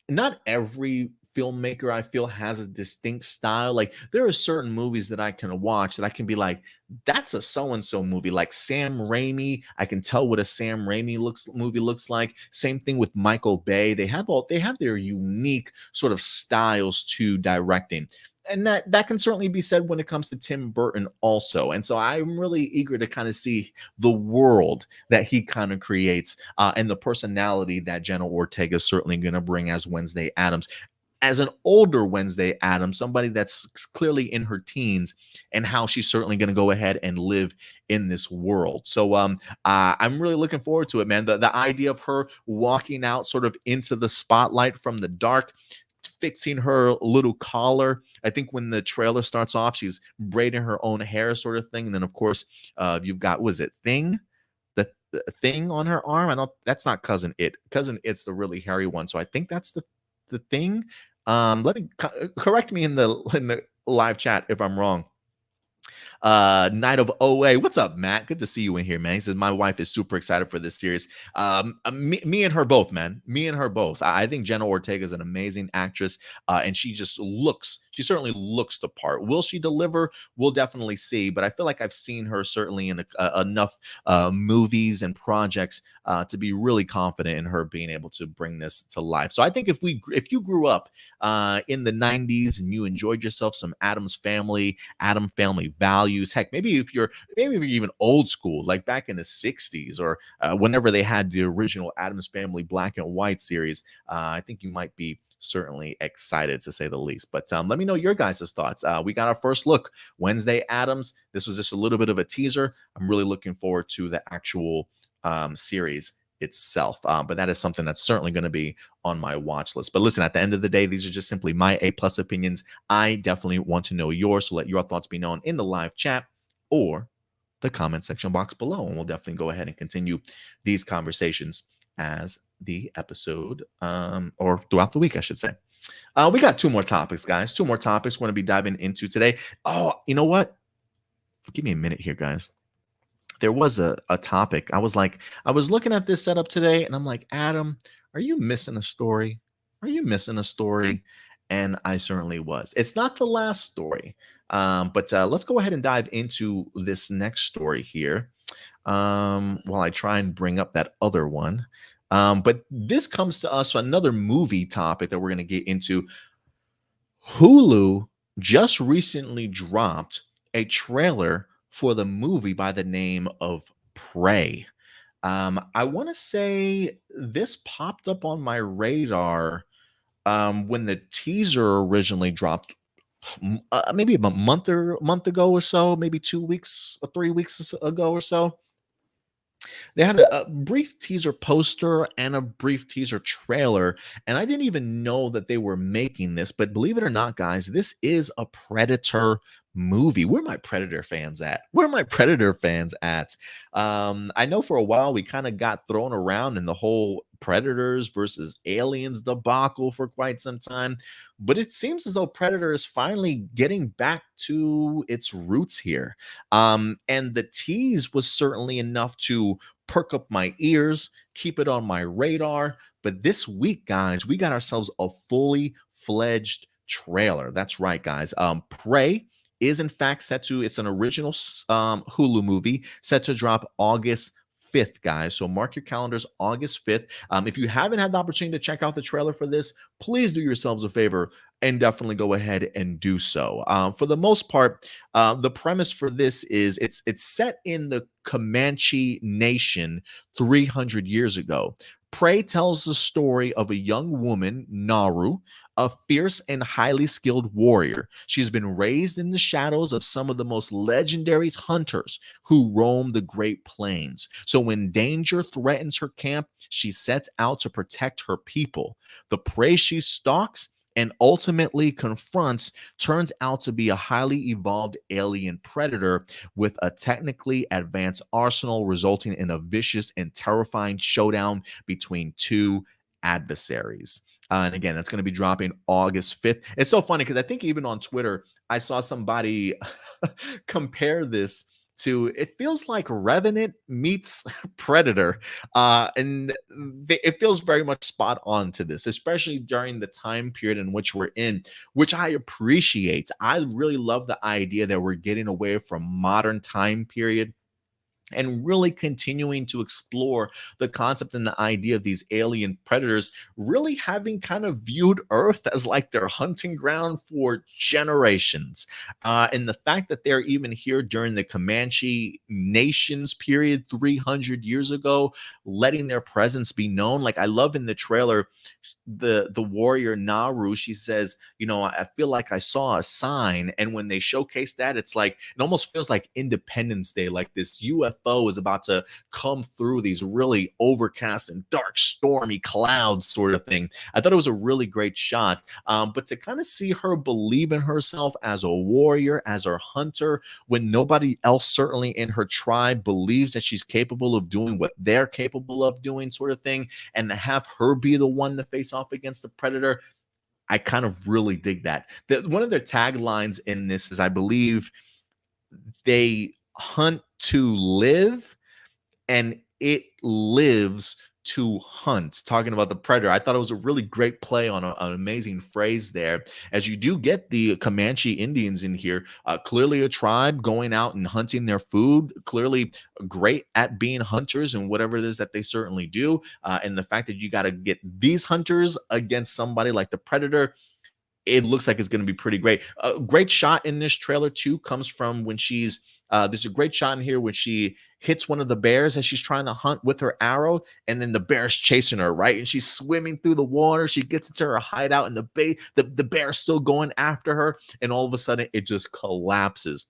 not every filmmaker I feel has a distinct style. Like there are certain movies that I can watch that I can be like, that's a so-and-so movie. Like Sam Raimi, I can tell what a Sam Raimi movie looks like. Same thing with Michael Bay. They have their unique sort of styles to directing. And that can certainly be said when it comes to Tim Burton also. And so I'm really eager to kind of see the world that he kind of creates, and the personality that Jenna Ortega is certainly going to bring as Wednesday Addams. As an older Wednesday Addams, somebody that's clearly in her teens, and how she's certainly going to go ahead and live in this world. So I'm really looking forward to it, man. The idea of her walking out sort of into the spotlight from the dark, fixing her little collar. I think when the trailer starts off, she's braiding her own hair, sort of thing. And then, of course, you've got, was it Thing? The Thing on her arm. I don't. That's not Cousin It. Cousin It's the really hairy one. So I think that's the Thing. Let me correct me in the live chat if I'm wrong. Night of OA. What's up, Matt? Good to see you in here, man. He says, my wife is super excited for this series. Me and her both, man. Me and her both. I think Jenna Ortega is an amazing actress, and she certainly looks the part. Will she deliver? We'll definitely see. But I feel like I've seen her certainly in enough movies and projects to be really confident in her being able to bring this to life. So I think if you grew up in the 90s and you enjoyed yourself some Addams Family values, heck, maybe if you're even old school, like back in the 60s or whenever they had the original Addams Family black and white series, I think you might be certainly excited to say the least. But let me know your guys' thoughts. We got our first look Wednesday Addams. This was just a little bit of a teaser. I'm really looking forward to the actual series itself. But that is something that's certainly going to be on my watch list. But listen, at the end of the day, these are just simply my A plus opinions. I definitely want to know yours. So let your thoughts be known in the live chat or the comment section box below. And we'll definitely go ahead and continue these conversations as the episode or throughout the week, I should say. We got two more topics, guys. Two more topics we're going to be diving into today. Oh, you know what? Give me a minute here, guys. There was a topic. I was looking at this setup today and I'm like, Adam, are you missing a story? Are you missing a story? And I certainly was. It's not the last story, but let's go ahead and dive into this next story here while I try and bring up that other one. But this comes to us from another movie topic that we're going to get into. Hulu just recently dropped a trailer for the movie by the name of Prey. I want to say this popped up on my radar when the teaser originally dropped, maybe a month ago or so, maybe 2 weeks or 3 weeks ago or so. They had a brief teaser poster and a brief teaser trailer, and I didn't even know that they were making this. But believe it or not, guys, this is a Predator movie. Where are my Predator fans at? Where are my Predator fans at? I know for a while we kind of got thrown around in the whole Predators versus Aliens debacle for quite some time, but it seems as though Predator is finally getting back to its roots here. And the tease was certainly enough to perk up my ears, keep it on my radar. But this week, guys, we got ourselves a fully fledged trailer. That's right, guys. Prey is in fact set to, it's an original Hulu movie set to drop August 5th, guys. So mark your calendars, August 5th. If you haven't had the opportunity to check out the trailer for this, please do yourselves a favor and definitely go ahead and do so. For the most part, the premise for this is it's set in the Comanche Nation 300 years ago. Prey tells the story of a young woman, Naru, a fierce and highly skilled warrior. She's been raised in the shadows of some of the most legendary hunters who roam the Great Plains. So when danger threatens her camp, she sets out to protect her people. The prey she stalks and ultimately confronts turns out to be a highly evolved alien predator with a technically advanced arsenal, resulting in a vicious and terrifying showdown between two adversaries. And again, that's going to be dropping August 5th. It's so funny because I think even on Twitter, I saw somebody compare this to, it feels like Revenant meets Predator. And it feels very much spot on to this, especially during the time period in which we're in, which I appreciate. I really love the idea that we're getting away from modern time period and really continuing to explore the concept and the idea of these alien predators really having kind of viewed Earth as like their hunting ground for generations. And the fact that they're even here during the Comanche Nations period 300 years ago, letting their presence be known. Like I love in the trailer, the warrior Naru, she says, you know, I feel like I saw a sign. And when they showcase that, it's like, it almost feels like Independence Day, like this UFO is about to come through these really overcast and dark, stormy clouds sort of thing. I thought it was a really great shot. But to kind of see her believe in herself as a warrior, as a hunter, when nobody else, certainly in her tribe, believes that she's capable of doing what they're capable of doing, sort of thing, and to have her be the one to face off against the predator, I kind of really dig that. One of their taglines in this is, I believe, they hunt to live and it lives to hunt, talking about the predator. I thought it was a really great play on an amazing phrase there, as you do get the Comanche Indians in here, clearly a tribe going out and hunting their food, clearly great at being hunters and whatever it is that they certainly do. And the fact that you got to get these hunters against somebody like the predator, it looks like it's going to be pretty great. A great shot in this trailer too comes from when she's There's a great shot in here when she hits one of the bears as she's trying to hunt with her arrow, and then the bear's chasing her, right? And she's swimming through the water. She gets into her hideout, and the bear's still going after her, and all of a sudden it just collapses.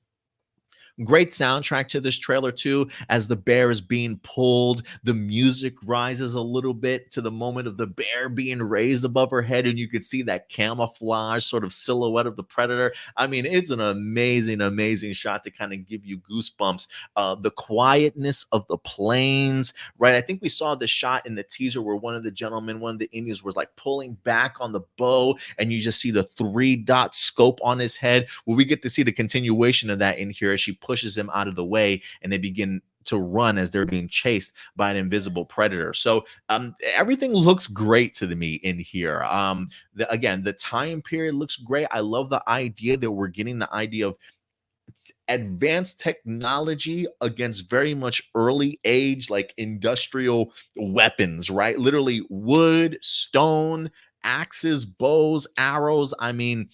Great soundtrack to this trailer too. As the bear is being pulled, the music rises a little bit to the moment of the bear being raised above her head, and you could see that camouflage sort of silhouette of the predator. I mean, it's an amazing, amazing shot to kind of give you goosebumps. The quietness of the plains, right? I think we saw the shot in the teaser where one of the gentlemen, one of the Indians, was like pulling back on the bow, and you just see the 3-dot scope on his head. Well, we get to see the continuation of that in here as she pushes him out of the way, and they begin to run as they're being chased by an invisible predator. So everything looks great to me in here. Again, the time period looks great. I love the idea that we're getting the idea of advanced technology against very much early age, like industrial weapons, right? Literally wood, stone, axes, bows, arrows. I mean,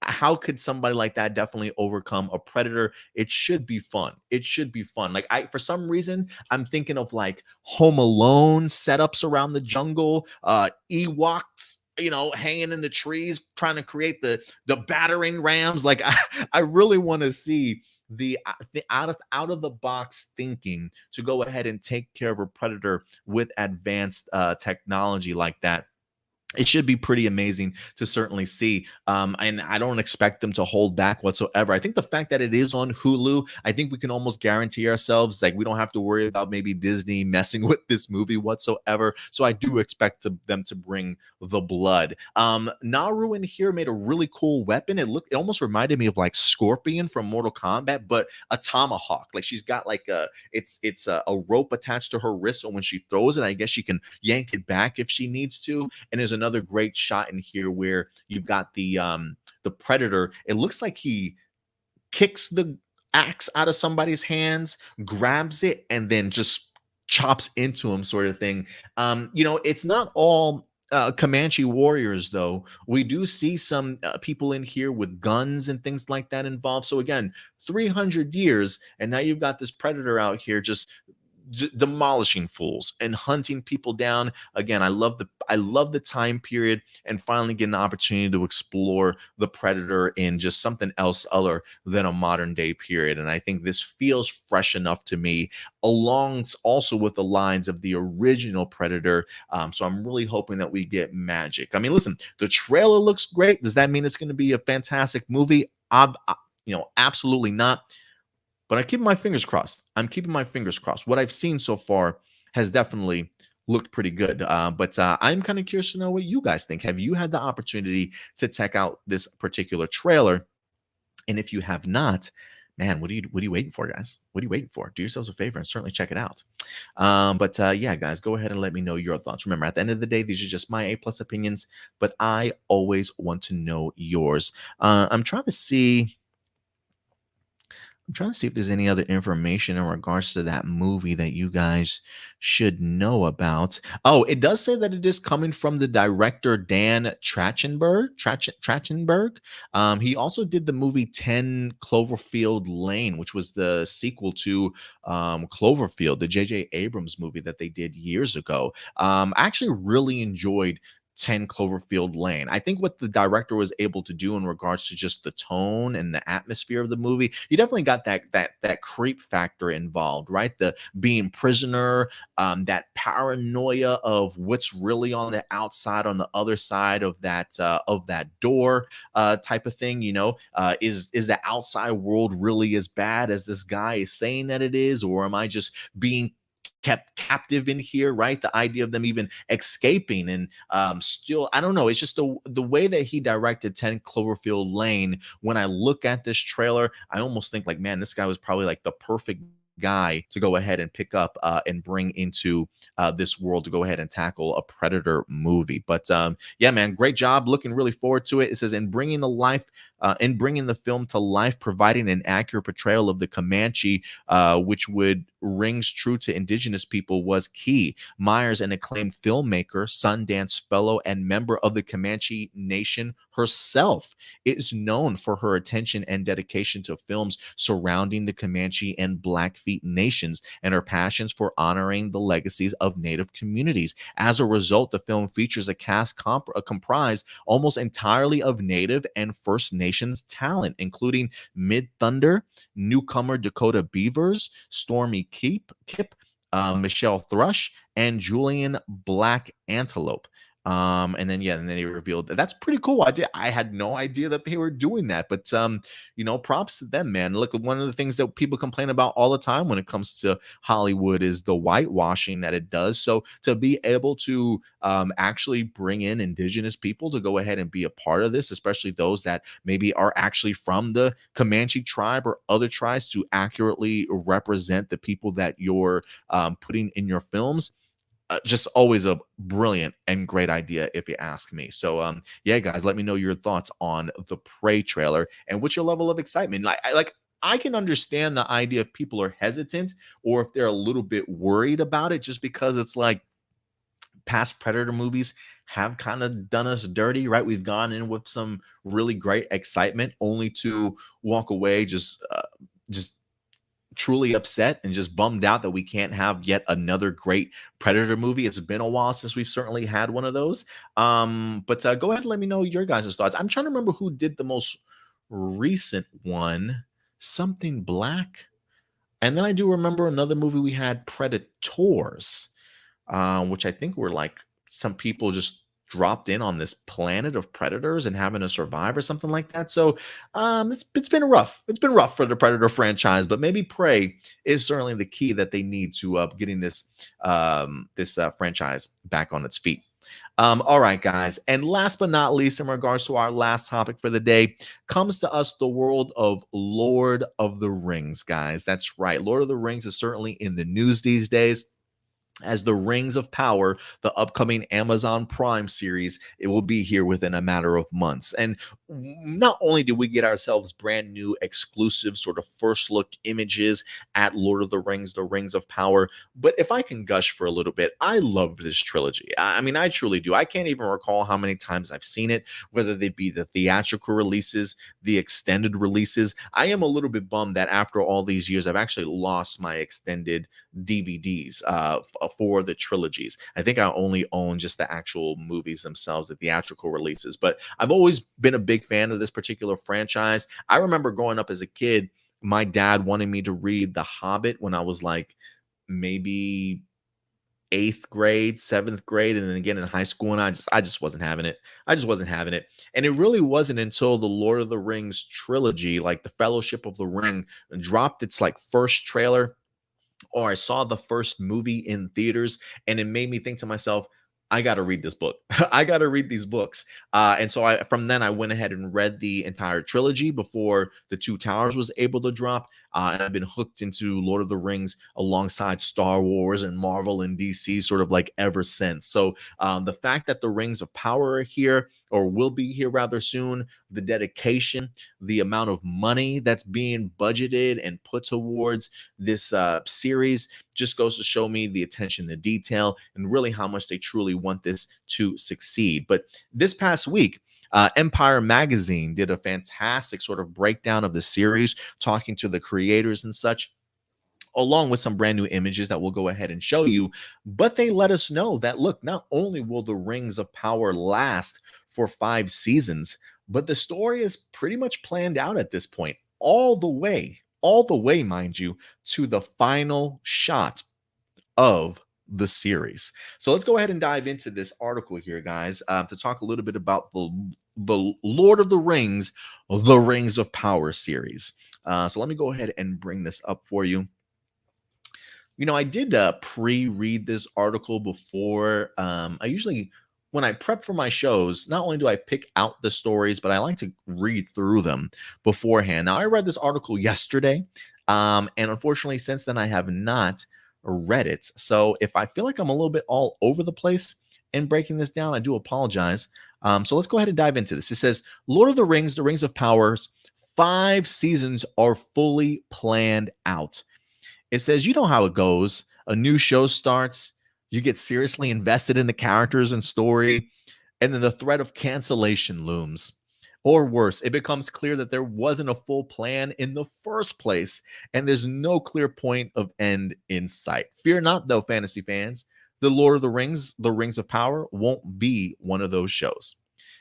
how could somebody like that definitely overcome a predator? It should be fun. It should be fun. Like, for some reason, I'm thinking of like Home Alone setups around the jungle, Ewoks, hanging in the trees, trying to create the battering rams. Like, I really want to see the out of the box thinking to go ahead and take care of a predator with advanced technology like that. It should be pretty amazing to certainly see. And I don't expect them to hold back whatsoever. I think the fact that it is on Hulu, I think we can almost guarantee ourselves, like, we don't have to worry about maybe Disney messing with this movie whatsoever. So I do expect them to bring the blood. Naru in here made a really cool weapon. It almost reminded me of like Scorpion from Mortal Kombat, but a tomahawk. Like, she's got like it's a rope attached to her wrist, so when she throws it, I guess she can yank it back if she needs to. And there's another great shot in here where you've got the predator. It looks like he kicks the axe out of somebody's hands, grabs it, and then just chops into him, sort of thing. It's not all Comanche warriors, though. We do see some people in here with guns and things like that involved. So again, 300 years, and now you've got this predator out here just demolishing fools and hunting people down. Again, I love the time period, and finally getting the opportunity to explore the predator in just something else other than a modern day period. And I think this feels fresh enough to me, along also with the lines of the original Predator. So I'm really hoping that we get magic. I mean, listen, the trailer looks great. Does that mean it's going to be a fantastic movie? Absolutely not. But I'm keeping my fingers crossed. What I've seen so far has definitely looked pretty good. But I'm kind of curious to know what you guys think. Have you had the opportunity to check out this particular trailer? And if you have not, man, what are you waiting for, guys? What are you waiting for? Do yourselves a favor and certainly check it out. Yeah, guys, go ahead and let me know your thoughts. Remember, at the end of the day, these are just my A+ opinions, but I always want to know yours. I'm trying to see if there's any other information in regards to that movie that you guys should know about. Oh, it does say that it is coming from the director Dan Trachtenberg. He also did the movie 10 Cloverfield Lane, which was the sequel to Cloverfield, the J.J. Abrams movie that they did years ago. I actually really enjoyed 10 Cloverfield Lane. I think what the director was able to do in regards to just the tone and the atmosphere of the movie, you definitely got that creep factor involved, right? The being prisoner, that paranoia of what's really on the outside, on the other side of that door, type of thing. Is the outside world really as bad as this guy is saying that it is, or am I just being kept captive in here, right? The idea of them even escaping, and still, I don't know. It's just the way that he directed 10 Cloverfield Lane. When I look at this trailer, I almost think like, man, this guy was probably like the perfect guy to go ahead and pick up and bring into this world to go ahead and tackle a Predator movie. But yeah, man, great job. Looking really forward to it. It says in bringing the film to life, providing an accurate portrayal of the Comanche, which would rings true to indigenous people was key. Myers, an acclaimed filmmaker, Sundance fellow, and member of the Comanche Nation herself, is known for her attention and dedication to films surrounding the Comanche and Blackfeet nations and her passions for honoring the legacies of Native communities. As a result, the film features a cast comprised almost entirely of Native and First Nations talent, including Mid Thunder, newcomer Dakota Beavers, Stormy Kip, Michelle Thrush, and Julian Black Antelope. And then he revealed that's pretty cool. I had no idea that they were doing that, but props to them, man. Look, one of the things that people complain about all the time when it comes to Hollywood is the whitewashing that it does. So to be able to actually bring in indigenous people to go ahead and be a part of this, especially those that maybe are actually from the Comanche tribe or other tribes, to accurately represent the people that you're putting in your films, just always a brilliant and great idea, if you ask me. So, yeah, guys, let me know your thoughts on the Prey trailer and what's your level of excitement. I can understand the idea if people are hesitant or if they're a little bit worried about it, just because it's like past Predator movies have kind of done us dirty, right? We've gone in with some really great excitement, only to walk away just truly upset and just bummed out that we can't have yet another great Predator movie. It's been a while since we've certainly had one of those. But go ahead and let me know your guys' thoughts. I'm trying to remember who did the most recent one, Something Black. And then I do remember another movie we had, Predators, which I think were like some people just dropped in on this planet of predators and having to survive or something like that. So it's been rough. It's been rough for the Predator franchise, but maybe Prey is certainly the key that they need to getting this franchise back on its feet. All right, guys. And last but not least, in regards to our last topic for the day, comes to us the world of Lord of the Rings, guys. That's right. Lord of the Rings is certainly in the news these days, as the Rings of Power, the upcoming Amazon Prime series. It will be here within a matter of months. And not only did we get ourselves brand new exclusive sort of first look images at Lord of the Rings of Power, but if I can gush for a little bit, I love this trilogy. I mean, I truly do. I can't even recall how many times I've seen it, whether they be the theatrical releases, the extended releases. I am a little bit bummed that after all these years, I've actually lost my extended DVDs for the trilogies. I think I only own just the actual movies themselves, the theatrical releases, but I've always been a big fan of this particular franchise. I remember growing up as a kid, my dad wanted me to read The Hobbit when I was like maybe 8th grade, 7th grade, and then again in high school, and I just wasn't having it. I just wasn't having it. And it really wasn't until the Lord of the Rings trilogy, like the Fellowship of the Ring, dropped its like first trailer, or I saw the first movie in theaters, and it made me think to myself, I got to read this book. I got to read these books. And so from then I went ahead and read the entire trilogy before The Two Towers was able to drop. And I've been hooked into Lord of the Rings alongside Star Wars and Marvel and DC sort of like ever since. So the fact that the Rings of Power are here, or will be here rather soon, the dedication, the amount of money that's being budgeted and put towards this series just goes to show me the attention to detail and really how much they truly want this to succeed. But this past week, Empire Magazine did a fantastic sort of breakdown of the series, talking to the creators and such, along with some brand new images that we'll go ahead and show you. But they let us know that, look, not only will the Rings of Power last for 5 seasons, but the story is pretty much planned out at this point, all the way, mind you, to the final shot of the series. So let's go ahead and dive into this article here, guys, to talk a little bit about the Lord of the Rings of Power series. So let me go ahead and bring this up for you. You know, I did pre-read this article before. I usually, when I prep for my shows, not only do I pick out the stories, but I like to read through them beforehand. Now, I read this article yesterday, and unfortunately, since then, I have not read it. So if I feel like I'm a little bit all over the place in breaking this down, I do apologize. So let's go ahead and dive into this. It says, Lord of the Rings of Powers, 5 seasons are fully planned out. It says, you know how it goes. A new show starts, you get seriously invested in the characters and story, and then the threat of cancellation looms. Or worse, it becomes clear that there wasn't a full plan in the first place, and there's no clear point of end in sight. Fear not, though, fantasy fans. The Lord of the Rings of Power, won't be one of those shows.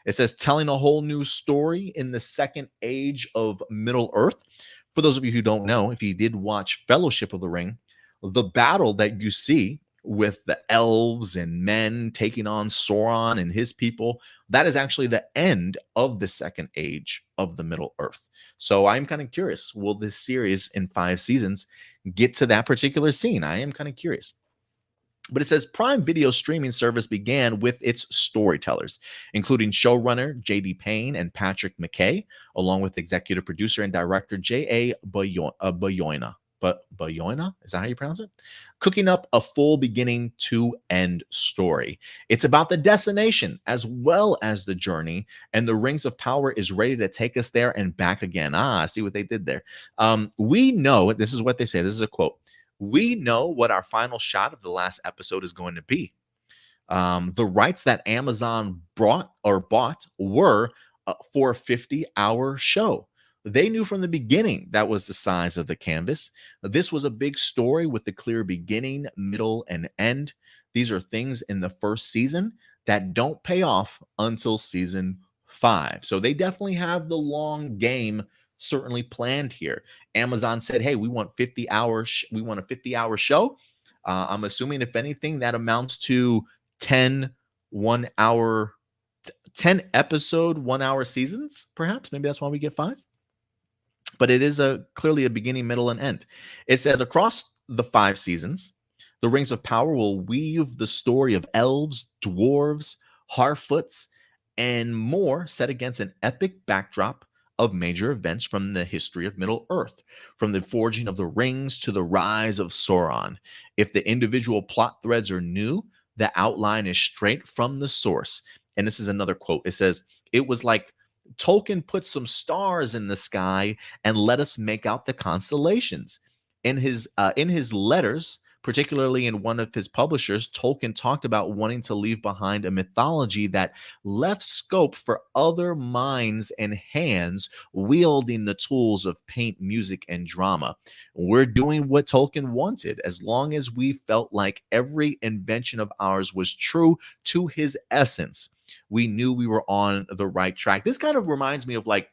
It says, telling a whole new story in the second age of Middle Earth. For those of you who don't know, if you did watch Fellowship of the Ring, the battle that you see with the elves and men taking on Sauron and his people, that is actually the end of the second age of the Middle Earth. So I'm kind of curious, will this series in 5 seasons get to that particular scene? I am kind of curious. But it says Prime Video streaming service began with its storytellers, including showrunner J.D. Payne and Patrick McKay, along with executive producer and director J.A. Bayoina. But Bayoina, is that how you pronounce it? Cooking up a full beginning to end story. It's about the destination as well as the journey, and the Rings of Power is ready to take us there and back again. See what they did there. We know, this is what they say, this is a quote, we know what our final shot of the last episode is going to be. The rights that Amazon bought were for a 50-hour show. They knew from the beginning that was the size of the canvas. This was a big story with a clear beginning, middle, and end. These are things in the first season that don't pay off until season 5. So they definitely have the long game certainly planned here. Amazon said, hey, we want 50 hours. We want a 50-hour show. I'm assuming, if anything, that amounts to 10 episode 1 hour seasons, perhaps. Maybe that's why we get 5. But it is clearly a beginning, middle, and end. It says across the 5 seasons, the Rings of Power will weave the story of elves, dwarves, Harfoots, and more, set against an epic backdrop of major events from the history of Middle Earth, from the forging of the rings to the rise of Sauron. If the individual plot threads are new, the outline is straight from the source. And this is another quote. It says, it was like Tolkien put some stars in the sky and let us make out the constellations. In his letters, particularly in one of his publishers, Tolkien talked about wanting to leave behind a mythology that left scope for other minds and hands wielding the tools of paint, music, and drama. We're doing what Tolkien wanted, as long as we felt like every invention of ours was true to his essence. We knew we were on the right track. This kind of reminds me of like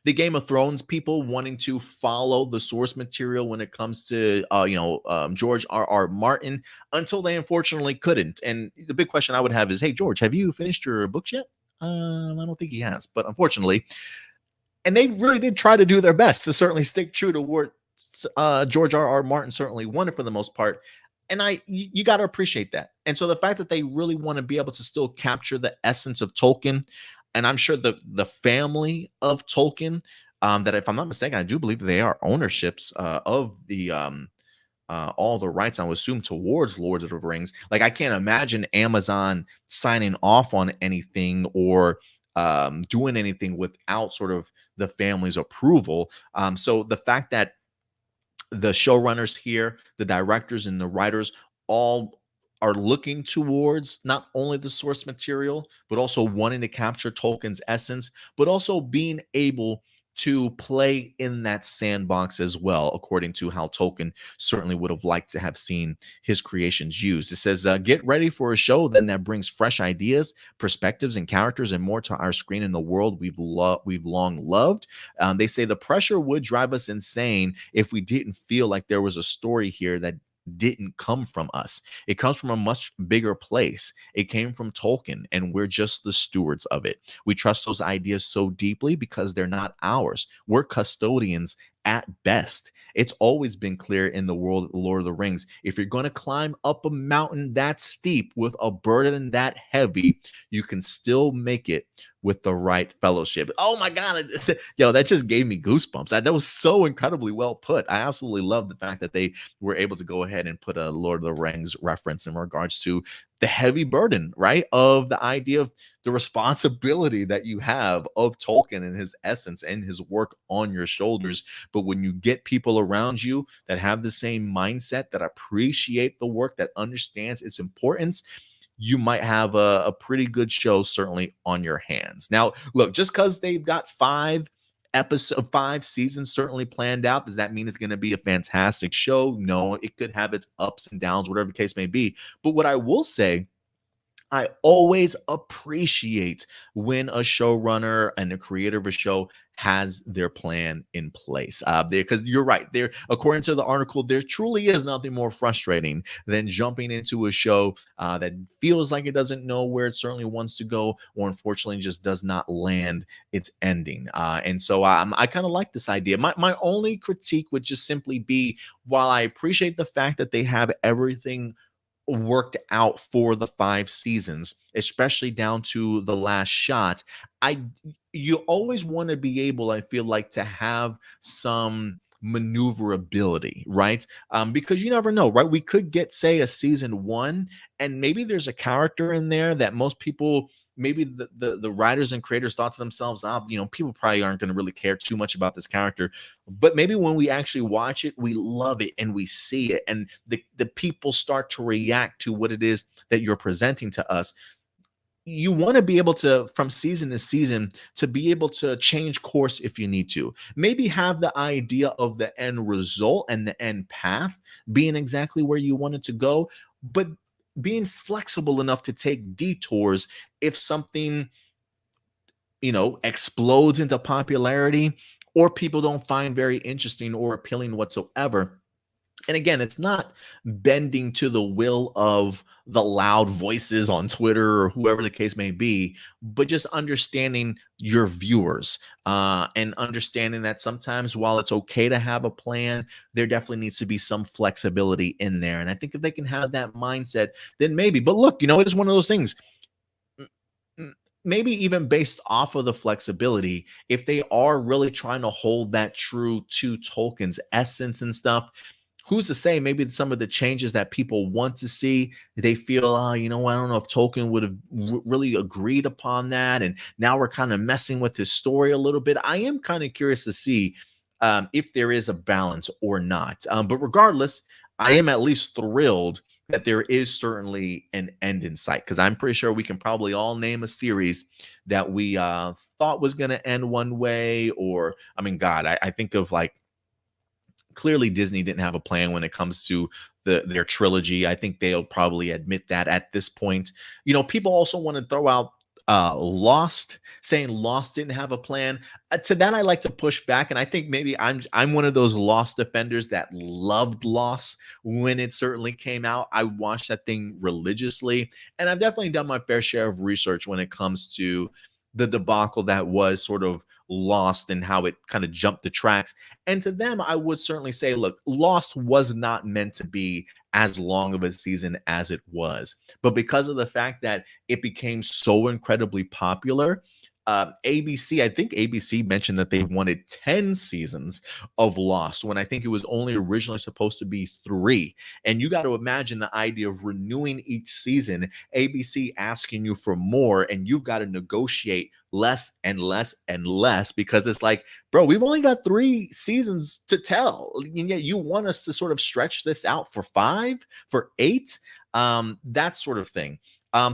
the Game of Thrones people wanting to follow the source material when it comes to George R.R. Martin, until they unfortunately couldn't. And the big question I would have is, hey, George, have you finished your books yet? I don't think he has, but unfortunately, and they really did try to do their best to certainly stick true to what George R.R. Martin certainly wanted for the most part. And you got to appreciate that. And so the fact that they really want to be able to still capture the essence of Tolkien, and I'm sure the family of Tolkien, that, if I'm not mistaken, I do believe they are ownerships of the all the rights, I would assume, towards Lords of the Rings. Like, I can't imagine Amazon signing off on anything or doing anything without sort of the family's approval. So the fact that the showrunners here, the directors and the writers, all are looking towards not only the source material, but also wanting to capture Tolkien's essence, but also being able to play in that sandbox as well, according to how Tolkien certainly would have liked to have seen his creations used. It says, get ready for a show then that brings fresh ideas, perspectives, and characters and more to our screen in the world we've long loved. They say the pressure would drive us insane if we didn't feel like there was a story here that didn't come from us. It comes from a much bigger place. It came from Tolkien, and we're just the stewards of it. We trust those ideas so deeply because they're not ours. We're custodians at best. It's always been clear in the world of the Lord of the Rings, if you're going to climb up a mountain that steep with a burden that heavy, you can still make it with the right fellowship. Oh my God. Yo, that just gave me goosebumps. That was so incredibly well put. I absolutely love the fact that they were able to go ahead and put a Lord of the Rings reference in regards to the heavy burden, right, of the idea of the responsibility that you have of Tolkien and his essence and his work on your shoulders. But when you get people around you that have the same mindset, that appreciate the work, that understands its importance, you might have a pretty good show certainly on your hands. Now, look, just because they've got five seasons certainly planned out, does that mean it's going to be a fantastic show? No, it could have its ups and downs, whatever the case may be. But what I will say, I always appreciate when a showrunner and the creator of a show has their plan in place. Because you're right, there, according to the article, there truly is nothing more frustrating than jumping into a show that feels like it doesn't know where it certainly wants to go, or unfortunately just does not land its ending. And so I kind of like this idea. My only critique would just simply be, while I appreciate the fact that they have everything worked out for the 5 seasons, especially down to the last shot. I You always want to be able, I feel like, to have some maneuverability, right? Because you never know, right? We could get, say, a season one, and maybe there's a character in there that most people, maybe the writers and creators thought to themselves, people probably aren't going to really care too much about this character. But maybe when we actually watch it, we love it and we see it, and the people start to react to what it is that you're presenting to us. You want to be able to, from season to season, to be able to change course if you need to. Maybe have the idea of the end result and the end path being exactly where you want it to go, but being flexible enough to take detours if something, explodes into popularity, or people don't find very interesting or appealing whatsoever. And again, it's not bending to the will of the loud voices on Twitter or whoever the case may be, but just understanding your viewers, and understanding that sometimes, while it's okay to have a plan, there definitely needs to be some flexibility in there. And I think if they can have that mindset, then maybe. But look, it is one of those things. Maybe even based off of the flexibility, if they are really trying to hold that true to Tolkien's essence and stuff, who's to say maybe some of the changes that people want to see, they feel, I don't know if Tolkien would have really agreed upon that. And now we're kind of messing with his story a little bit. I am kind of curious to see if there is a balance or not. But regardless, I am at least thrilled that there is certainly an end in sight, because I'm pretty sure we can probably all name a series that we thought was going to end one way. Or, I mean, God, I think of, like, clearly Disney didn't have a plan when it comes to their trilogy. I think they'll probably admit that at this point. People also want to throw out Lost, saying Lost didn't have a plan. To that, I like to push back, and I think maybe I'm one of those Lost defenders that loved Lost when it certainly came out. I watched that thing religiously, and I've definitely done my fair share of research when it comes to the debacle that was sort of Lost and how it kind of jumped the tracks. And to them, I would certainly say, look, Lost was not meant to be as long of a season as it was. But because of the fact that it became so incredibly popular, ABC, I think ABC mentioned that they wanted 10 seasons of Lost, when I think it was only originally supposed to be 3. And you got to imagine the idea of renewing each season, ABC asking you for more, and you've got to negotiate less and less and less, because it's like, bro, we've only got 3 seasons to tell, and yet you want us to sort of stretch this out for 5, for 8, that sort of thing.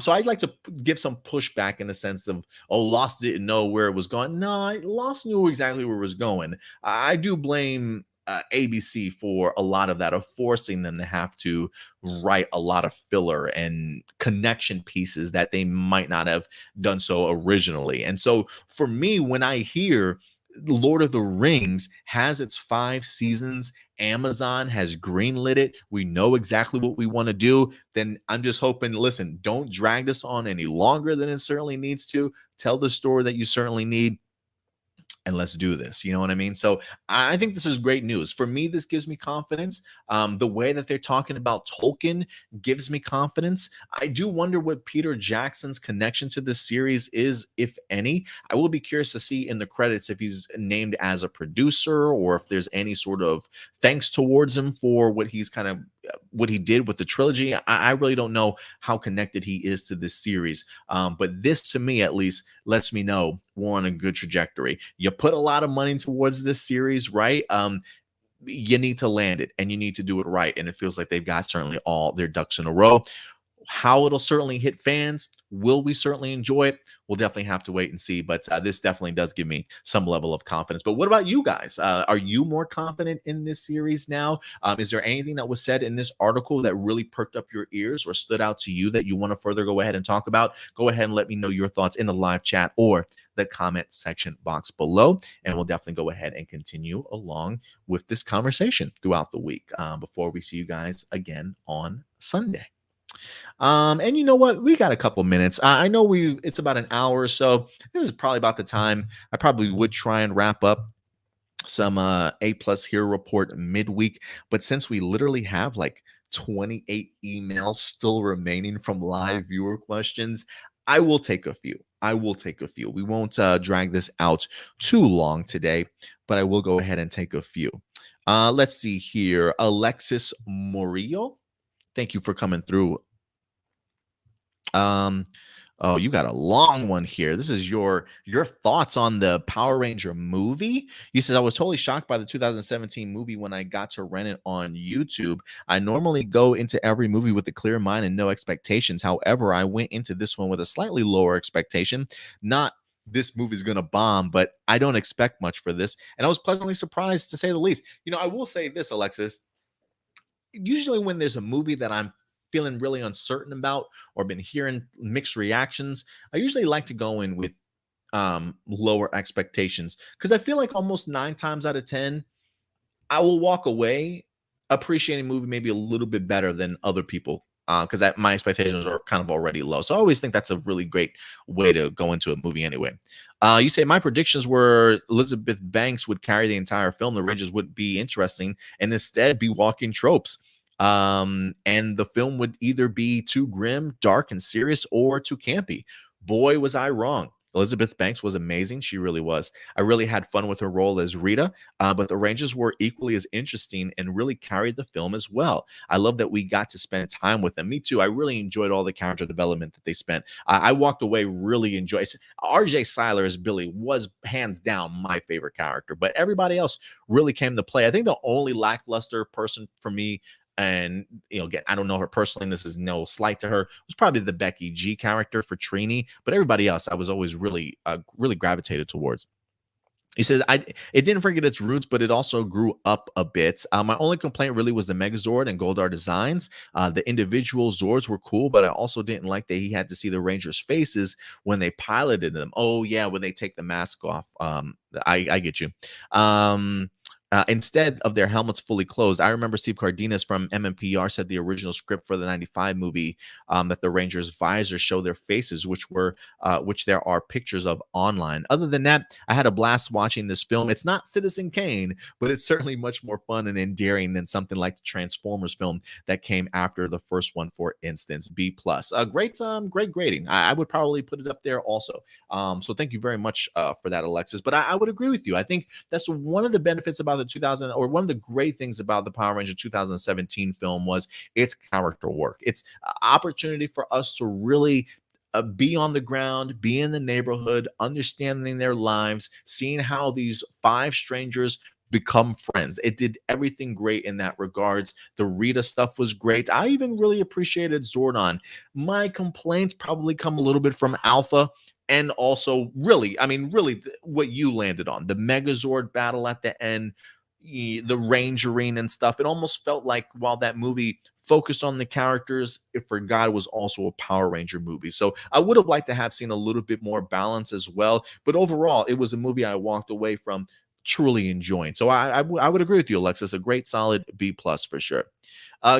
So I'd like to give some pushback in the sense of, oh, Lost didn't know where it was going. No, Lost knew exactly where it was going. I do blame ABC for a lot of that, of forcing them to have to write a lot of filler and connection pieces that they might not have done so originally. And so for me, when I hear Lord of the Rings has its 5 seasons, Amazon has greenlit it, we know exactly what we want to do, then I'm just hoping, listen, don't drag this on any longer than it certainly needs to. Tell the story that you certainly need, and let's do this. You know what I mean? So I think this is great news. For me, this gives me confidence. The way that they're talking about Tolkien gives me confidence. I do wonder what Peter Jackson's connection to this series is, if any. I will be curious to see in the credits if he's named as a producer, or if there's any sort of thanks towards him for what he's kind of what he did with the trilogy. I really don't know how connected he is to this series. But this, to me at least, lets me know we're on a good trajectory. You put a lot of money towards this series, right? You need to land it and you need to do it right. And it feels like they've got certainly all their ducks in a row. How it'll certainly hit fans, will we certainly enjoy it? We'll definitely have to wait and see. But this definitely does give me some level of confidence. But what about you guys? Are you more confident in this series now? Is there anything that was said in this article that really perked up your ears or stood out to you that you want to further go ahead and talk about? Go ahead and let me know your thoughts in the live chat or the comment section box below. And we'll definitely go ahead and continue along with this conversation throughout the week before we see you guys again on Sunday. And you know what? We got a couple minutes. I know it's about an hour or so. This is probably about the time I probably would try and wrap up some A plus hero report midweek. But since we literally have like 28 emails still remaining from live viewer questions, I will take a few. We won't drag this out too long today, but I will go ahead and take a few. Let's see here. Alexis Murillo, thank you for coming through. Oh, you got a long one here. This is your thoughts on the Power Ranger movie. You said, I was totally shocked by the 2017 movie when I got to rent it on YouTube. I normally go into every movie with a clear mind and no expectations. However, I went into this one with a slightly lower expectation. Not this movie's gonna bomb, but I don't expect much for this. And I was pleasantly surprised, to say the least. You know, I will say this, Alexis. Usually when there's a movie that I'm feeling really uncertain about or been hearing mixed reactions, I usually like to go in with lower expectations, because I feel like almost 9 times out of 10 I will walk away appreciating a movie maybe a little bit better than other people, because my expectations are kind of already low. So I always think that's a really great way to go into a movie anyway. You say my predictions were Elizabeth Banks would carry the entire film. The Rangers would be interesting and instead be walking tropes. And the film would either be too grim, dark, and serious, or too campy. Boy, was I wrong. Elizabeth Banks was amazing. She really was. I really had fun with her role as Rita, but the Rangers were equally as interesting and really carried the film as well. I love that we got to spend time with them. Me too. I really enjoyed all the character development that they spent. I walked away really enjoying. RJ Cyler as Billy was hands down my favorite character, but everybody else really came to play. I think the only lackluster person for me, and again, I don't know her personally, and this is no slight to her, was probably the Becky G character for Trini, but everybody else I was always really gravitated towards. He says, it didn't forget its roots, but it also grew up a bit. My only complaint really was the Megazord and Goldar designs. The individual Zords were cool, but I also didn't like that he had to see the Rangers' faces when they piloted them. Oh, yeah, when they take the mask off. I get you. Instead of their helmets fully closed, I remember Steve Cardenas from MMPR said the original script for the 95 movie that the Rangers' visors show their faces, which there are pictures of online. Other than that, I had a blast watching this film. It's not Citizen Kane, but it's certainly much more fun and endearing than something like the Transformers film that came after the first one, for instance. B+. Great grading. I would probably put it up there also. So thank you very much for that, Alexis. But I would agree with you. I think that's one of the benefits about one of the great things about the Power Ranger 2017 film was its character work. It's an opportunity for us to really be on the ground, be in the neighborhood, understanding their lives, seeing how these 5 strangers become friends. It did everything great in that regards. The Rita stuff was great. I even really appreciated Zordon. My complaints probably come a little bit from Alpha. And also, really, what you landed on, the Megazord battle at the end, the Rangering and stuff. It almost felt like while that movie focused on the characters, it forgot it was also a Power Ranger movie. So I would have liked to have seen a little bit more balance as well. But overall, it was a movie I walked away from truly enjoying. So I would agree with you, Alexis. A great solid B+ for sure.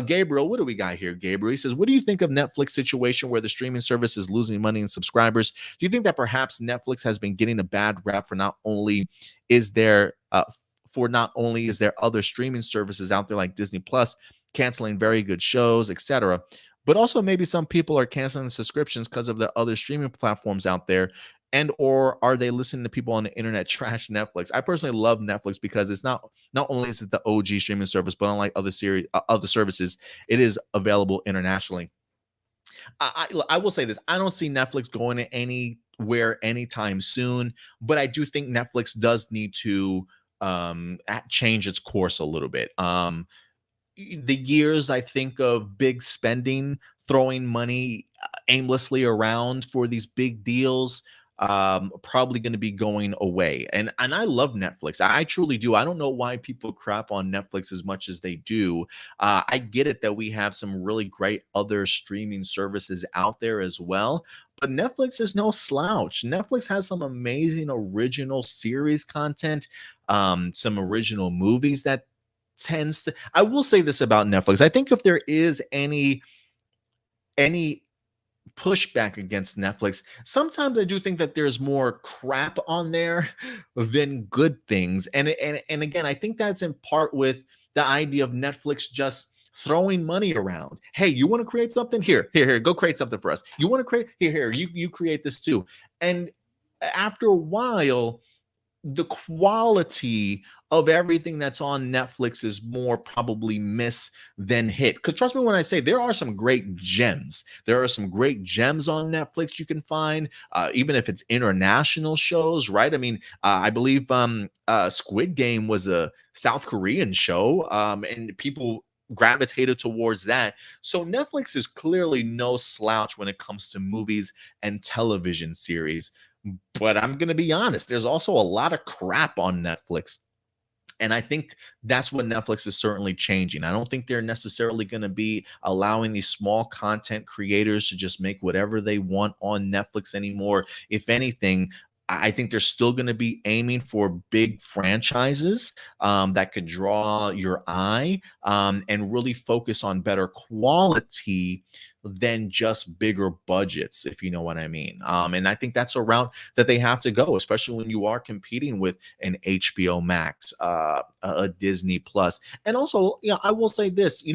Gabriel, what do we got here? Gabriel, he says, what do you think of Netflix situation where the streaming service is losing money in subscribers? Do you think that perhaps Netflix has been getting a bad rap for not only is there other streaming services out there like Disney Plus canceling very good shows, etc., but also maybe some people are canceling subscriptions because of the other streaming platforms out there and or are they listening to people on the internet trash Netflix? I personally love Netflix because it's not only is it the OG streaming service, but unlike other services, it is available internationally. I will say this: I don't see Netflix going to anywhere anytime soon, but I do think Netflix does need to change its course a little bit. The years I think of big spending, throwing money aimlessly around for these big deals, probably going to be going away. And I love Netflix. I truly do. I don't know why people crap on Netflix as much as they do. I get it that we have some really great other streaming services out there as well. But Netflix is no slouch. Netflix has some amazing original series content, some original movies that tends to, I will say this about Netflix. I think if there is any pushback against Netflix, sometimes I do think that there's more crap on there than good things. And again, I think that's in part with the idea of Netflix just throwing money around. Hey, you want to create something? Here, go create something for us. You want to create here, you create this too. And after a while, the quality of everything that's on Netflix is more probably miss than hit. Because trust me when I say there are some great gems. There are some great gems on Netflix you can find, even if it's international shows, right? I mean, I believe Squid Game was a South Korean show, and people gravitated towards that. So Netflix is clearly no slouch when it comes to movies and television series. But I'm going to be honest, there's also a lot of crap on Netflix. And I think that's what Netflix is certainly changing. I don't think they're necessarily going to be allowing these small content creators to just make whatever they want on Netflix anymore. If anything, I think they're still going to be aiming for big franchises that could draw your eye, and really focus on better quality than just bigger budgets, if you know what I mean. And I think that's a route that they have to go, especially when you are competing with an HBO Max, a Disney Plus. And also, I will say this,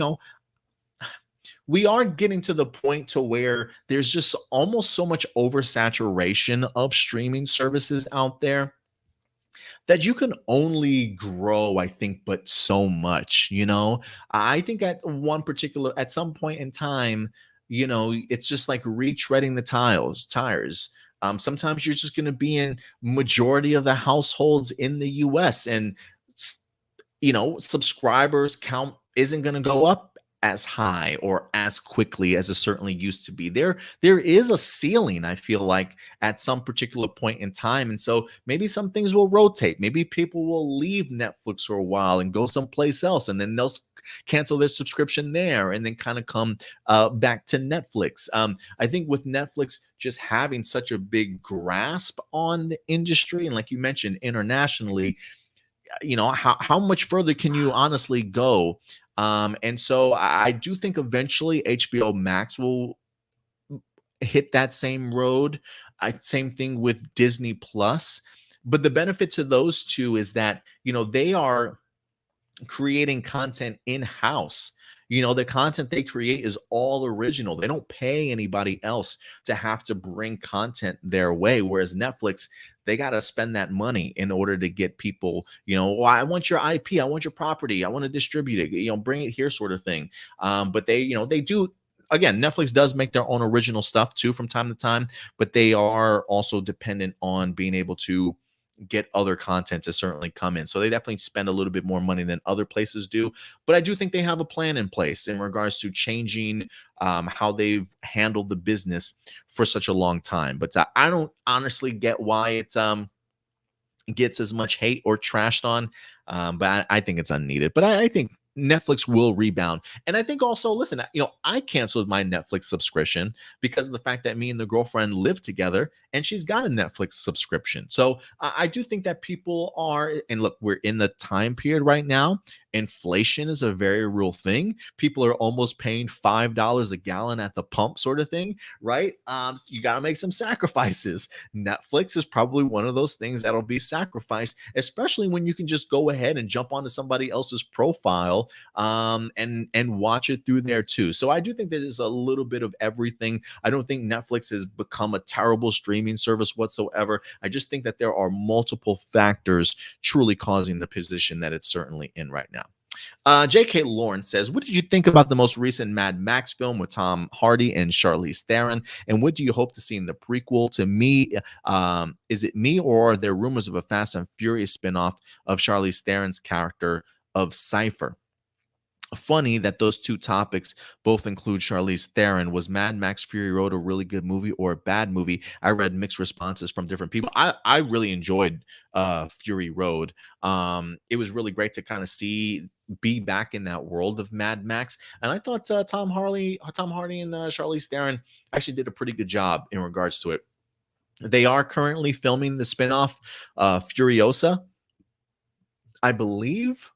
we are getting to the point to where there's just almost so much oversaturation of streaming services out there that you can only grow, I think, but so much. I think at some point in time, it's just like retreading the tires. Sometimes you're just going to be in majority of the households in the US, and subscribers count isn't going to go up as high or as quickly as it certainly used to be. There is a ceiling, I feel like, at some particular point in time. And so maybe some things will rotate. Maybe people will leave Netflix for a while and go someplace else, and then they'll cancel their subscription there and then kind of come back to Netflix. I think with Netflix just having such a big grasp on the industry, and like you mentioned, internationally, how much further can you honestly go? And so I do think eventually HBO Max will hit that same road. Same thing with Disney Plus. But the benefit to those two is that, they are creating content in-house. The content they create is all original. They don't pay anybody else to have to bring content their way. Whereas Netflix, they got to spend that money in order to get people, well, I want your IP, I want your property, I want to distribute it, bring it here, sort of thing. But they do. Again, Netflix does make their own original stuff too from time to time, but they are also dependent on being able to get other content to certainly come in. So they definitely spend a little bit more money than other places do. But I do think they have a plan in place in regards to changing how they've handled the business for such a long time. But I don't honestly get why it gets as much hate or trashed on. But I think it's unneeded. But I think Netflix will rebound. And I think also, listen, I canceled my Netflix subscription because of the fact that me and the girlfriend live together and she's got a Netflix subscription. So I do think that people are, and look, we're in the time period right now inflation is a very real thing. People are almost paying $5 a gallon at the pump, sort of thing, right? So you got to make some sacrifices. Netflix is probably one of those things that'll be sacrificed, especially when you can just go ahead and jump onto somebody else's profile and watch it through there too. So I do think there's a little bit of everything. I don't think Netflix has become a terrible streaming service whatsoever. I just think that there are multiple factors truly causing the position that it's certainly in right now. J.K. Lawrence says, what did you think about the most recent Mad Max film with Tom Hardy and Charlize Theron? And what do you hope to see in the prequel? To me, is it me, or are there rumors of a Fast and Furious spinoff of Charlize Theron's character of Cypher? Funny that those two topics both include Charlize Theron. Was Mad Max Fury Road a really good movie or a bad movie? I read mixed responses from different people. I really enjoyed Fury Road. It was really great to kind of be back in that world of Mad Max, and I thought Tom Hardy and Charlize Theron actually did a pretty good job in regards to it. They are currently filming the spinoff Furiosa, I believe.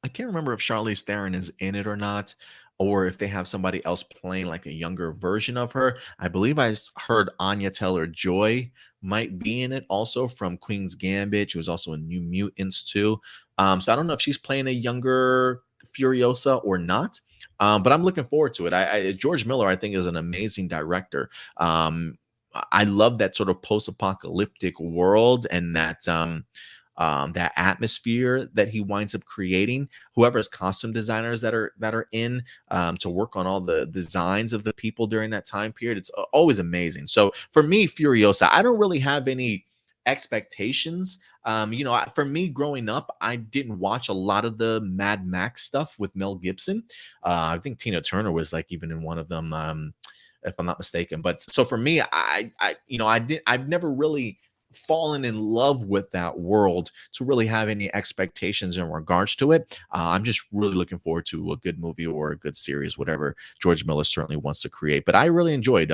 I can't remember if Charlize Theron is in it or not, or if they have somebody else playing like a younger version of her. I believe heard Anya Taylor-Joy might be in it also, from Queen's Gambit. She was also in New Mutants too. So I don't know if she's playing a younger Furiosa or not. But I'm looking forward to it. George Miller, I think, is an amazing director. I love that sort of post-apocalyptic world and that atmosphere that he winds up creating. Whoever's costume designers that are in to work on all the designs of the people during that time period, it's always amazing. So for me, Furiosa, I don't really have any expectations. For me growing up, I didn't watch a lot of the Mad Max stuff with Mel Gibson. I think Tina Turner was like even in one of them, if I'm not mistaken. But so for me, I've never really fallen in love with that world to really have any expectations in regards to it. I'm just really looking forward to a good movie or a good series, whatever George Miller certainly wants to create. But I really enjoyed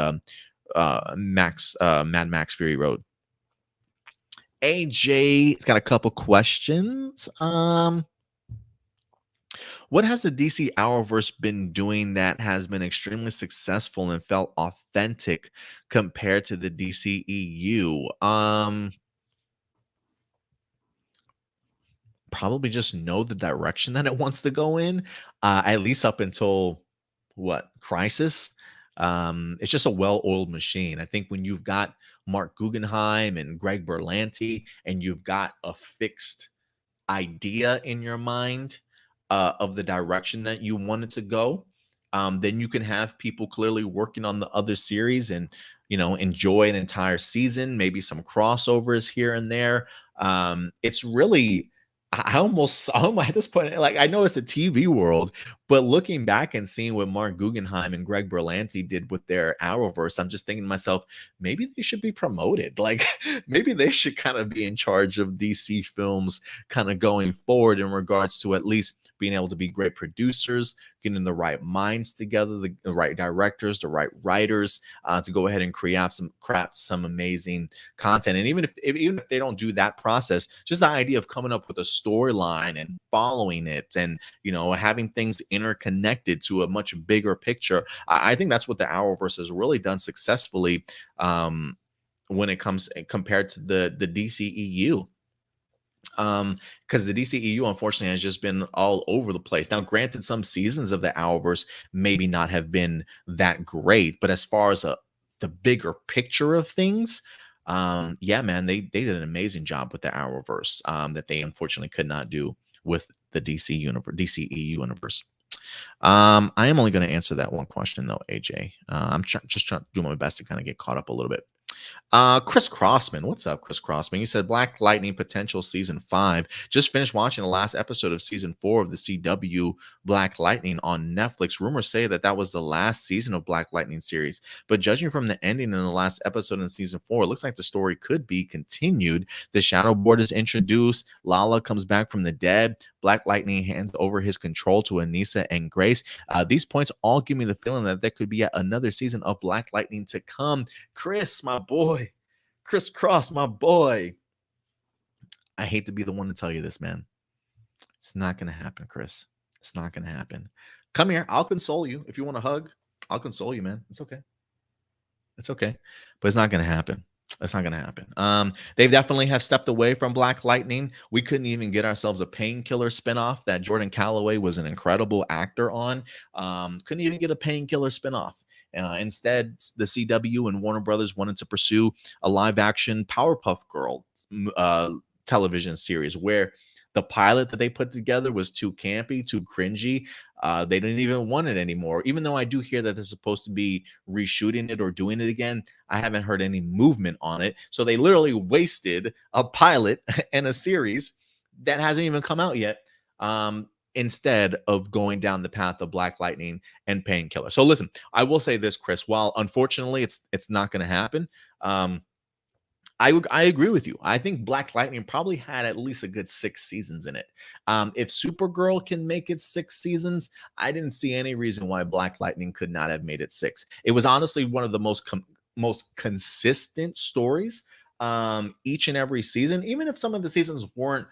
Mad Max Fury Road. AJ's got a couple questions. What has the DC Arrowverse been doing that has been extremely successful and felt authentic compared to the DCEU? Probably just know the direction that it wants to go in, at least up until Crisis. It's just a well-oiled machine. I think when you've got Mark Guggenheim and Greg Berlanti, and you've got a fixed idea in your mind of the direction that you want it to go, then you can have people clearly working on the other series and enjoy an entire season, maybe some crossovers here and there. It's really, I almost at this point, like, I know it's a TV world, but looking back and seeing what Mark Guggenheim and Greg Berlanti did with their Arrowverse, I'm just thinking to myself, maybe they should be promoted. Like, maybe they should kind of be in charge of DC films kind of going forward, in regards to at least being able to be great producers, getting the right minds together, the right directors, the right writers, to go ahead and craft some amazing content. And even if they don't do that process, just the idea of coming up with a storyline and following it, and having things interconnected to a much bigger picture, I think that's what the Arrowverse has really done successfully when it comes compared to the DCEU. Because the DCEU, unfortunately, has just been all over the place. Now, granted, some seasons of the Arrowverse maybe not have been that great, but as far as the bigger picture of things, yeah, man, they did an amazing job with the Arrowverse that they unfortunately could not do with the DCEU universe. I am only going to answer that one question though, AJ. I'm just trying to do my best to kind of get caught up a little bit. Chris Crossman, what's up, Chris Crossman? He said Black Lightning potential season 5. Just finished watching the last episode of season 4 of the CW Black Lightning on Netflix. Rumors say that was the last season of Black Lightning series, but judging from the ending in the last episode in season 4, it looks like the story could be continued. The Shadow Board is introduced. Lala comes back from the dead. Black Lightning hands over his control to Anissa and Grace. These points all give me the feeling that there could be yet another season of Black Lightning to come. Chris, my boy, Chris Cross, my boy. I hate to be the one to tell you this, man. It's not gonna happen, Chris. It's not gonna happen. Come here. I'll console you. If you want a hug, I'll console you, man. It's okay. It's okay. But it's not gonna happen. It's not gonna happen. They definitely have stepped away from Black Lightning. We couldn't even get ourselves a Painkiller spinoff that Jordan Calloway was an incredible actor on. Couldn't even get a Painkiller spinoff. Instead, the CW and Warner Brothers wanted to pursue a live action Powerpuff Girl uh, television series where the pilot that they put together was too campy, too cringy. They didn't even want it anymore. Even though I do hear that they're supposed to be reshooting it or doing it again, I haven't heard any movement on it. So they literally wasted a pilot and a series that hasn't even come out yet. Instead of going down the path of Black Lightning and Painkiller. So listen, I will say this, Chris. While unfortunately it's not going to happen, I agree with you. I think Black Lightning probably had at least a good 6 seasons in it. If Supergirl can make it 6 seasons, I didn't see any reason why Black Lightning could not have made it 6. It was honestly one of the most consistent stories each and every season. Even if some of the seasons weren't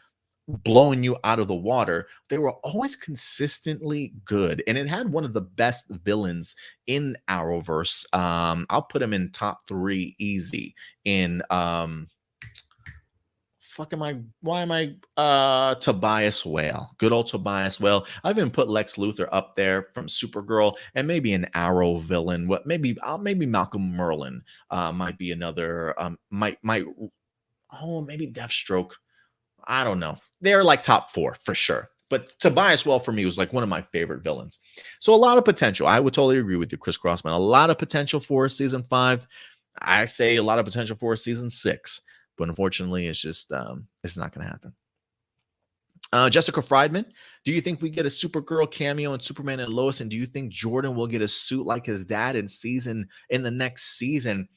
blowing you out of the water, they were always consistently good, and it had one of the best villains in Arrowverse. I'll put him in top 3 easy in Tobias Whale. Good old Tobias Whale. I've even put Lex Luthor up there from Supergirl, and maybe an Arrow villain. What maybe Malcolm Merlin might be another maybe Deathstroke. I don't know. They're like top 4 for sure. But Tobias Whale for me was like one of my favorite villains. So a lot of potential. I would totally agree with you, Chris Crossman. A lot of potential for season 5. I say a lot of potential for season 6. But unfortunately, it's just it's not going to happen. Jessica Friedman, do you think we get a Supergirl cameo in Superman and Lois? And do you think Jordan will get a suit like his dad in the next season?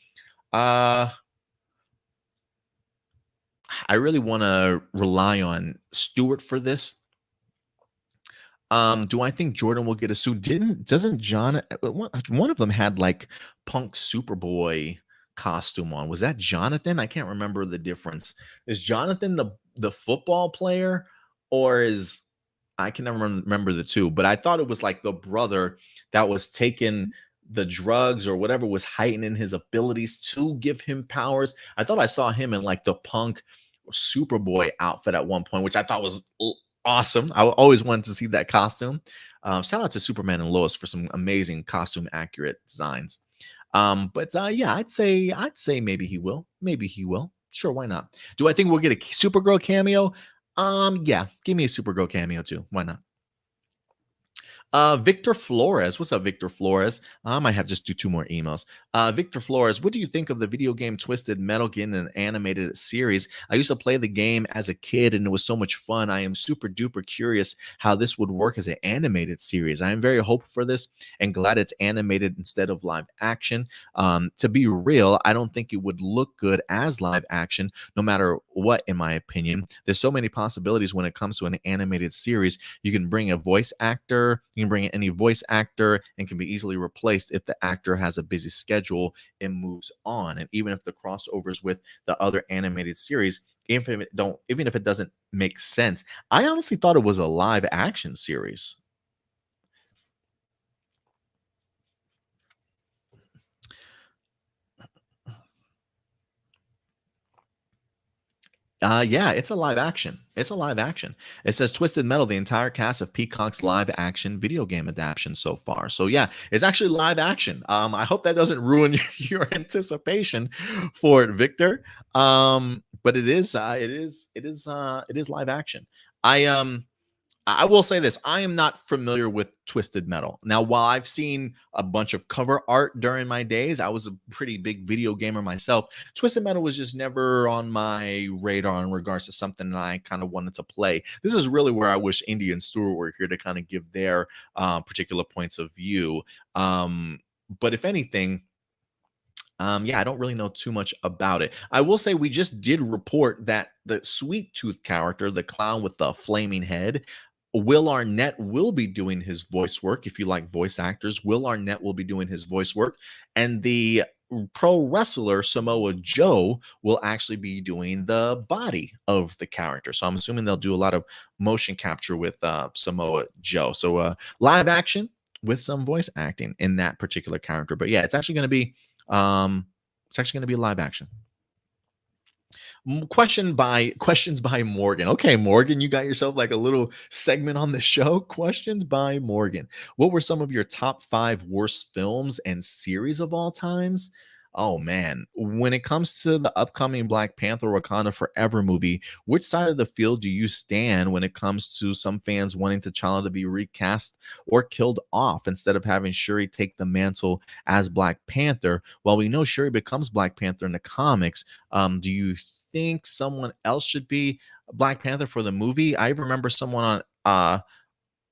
I really want to rely on Stewart for this. Do I think Jordan will get a suit? Doesn't John one of them had like Punk Superboy costume on? Was that Jonathan? I can't remember the difference. Is Jonathan the football player, or is I can never remember the two, but I thought it was like the brother that was taking the drugs or whatever was heightening his abilities to give him powers. I thought I saw him in like the Punk Superboy outfit at one point, which I thought was awesome. I always wanted to see that costume. Shout out to Superman and Lois for some amazing costume accurate designs. Yeah, I'd say maybe he will. Maybe he will. Sure, why not? Do I think we'll get a Supergirl cameo? Yeah, give me a Supergirl cameo too. Why not? Victor Flores. What's up, Victor Flores? I might have just do 2 more emails. Victor Flores, what do you think of the video game Twisted Metal getting an animated series? I used to play the game as a kid and it was so much fun. I am super duper curious how this would work as an animated series. I am very hopeful for this and glad it's animated instead of live action. To be real, I don't think it would look good as live action, no matter what, in my opinion. There's so many possibilities when it comes to an animated series. You can bring a voice actor, you can bring in any voice actor, and can be easily replaced if the actor has a busy schedule and moves on. And even if the crossovers with the other animated series, even if it doesn't make sense, I honestly thought it was a live action series. Yeah, it's a live action. It's a live action. It says Twisted Metal, the entire cast of Peacock's live action video game adaptation so far. So yeah, it's actually live action. I hope that doesn't ruin your anticipation for it, Victor. But it is live action. I will say this. I am not familiar with Twisted Metal. Now, while I've seen a bunch of cover art during my days, I was a pretty big video gamer myself. Twisted Metal was just never on my radar in regards to something that I kind of wanted to play. This is really where I wish Indy and Stuart were here to kind of give their particular points of view. But if anything, yeah, I don't really know too much about it. I will say we just did report that the Sweet Tooth character, the clown with the flaming head, Will Arnett will be doing his voice work. If you like voice actors, Will Arnett will be doing his voice work. And the pro wrestler Samoa Joe will actually be doing the body of the character. So I'm assuming they'll do a lot of motion capture with Samoa Joe. So live action with some voice acting in that particular character. But yeah, it's actually going to be live action. Questions by Morgan. Okay, Morgan, you got yourself like a little segment on the show. Questions by Morgan. What were some of your top 5 worst films and series of all times? Oh man, when it comes to the upcoming Black Panther Wakanda Forever movie, which side of the field do you stand when it comes to some fans wanting T'Challa to be recast or killed off instead of having Shuri take the mantle as Black Panther? While we know Shuri becomes Black Panther in the comics, do you think someone else should be Black Panther for the movie? I remember someone on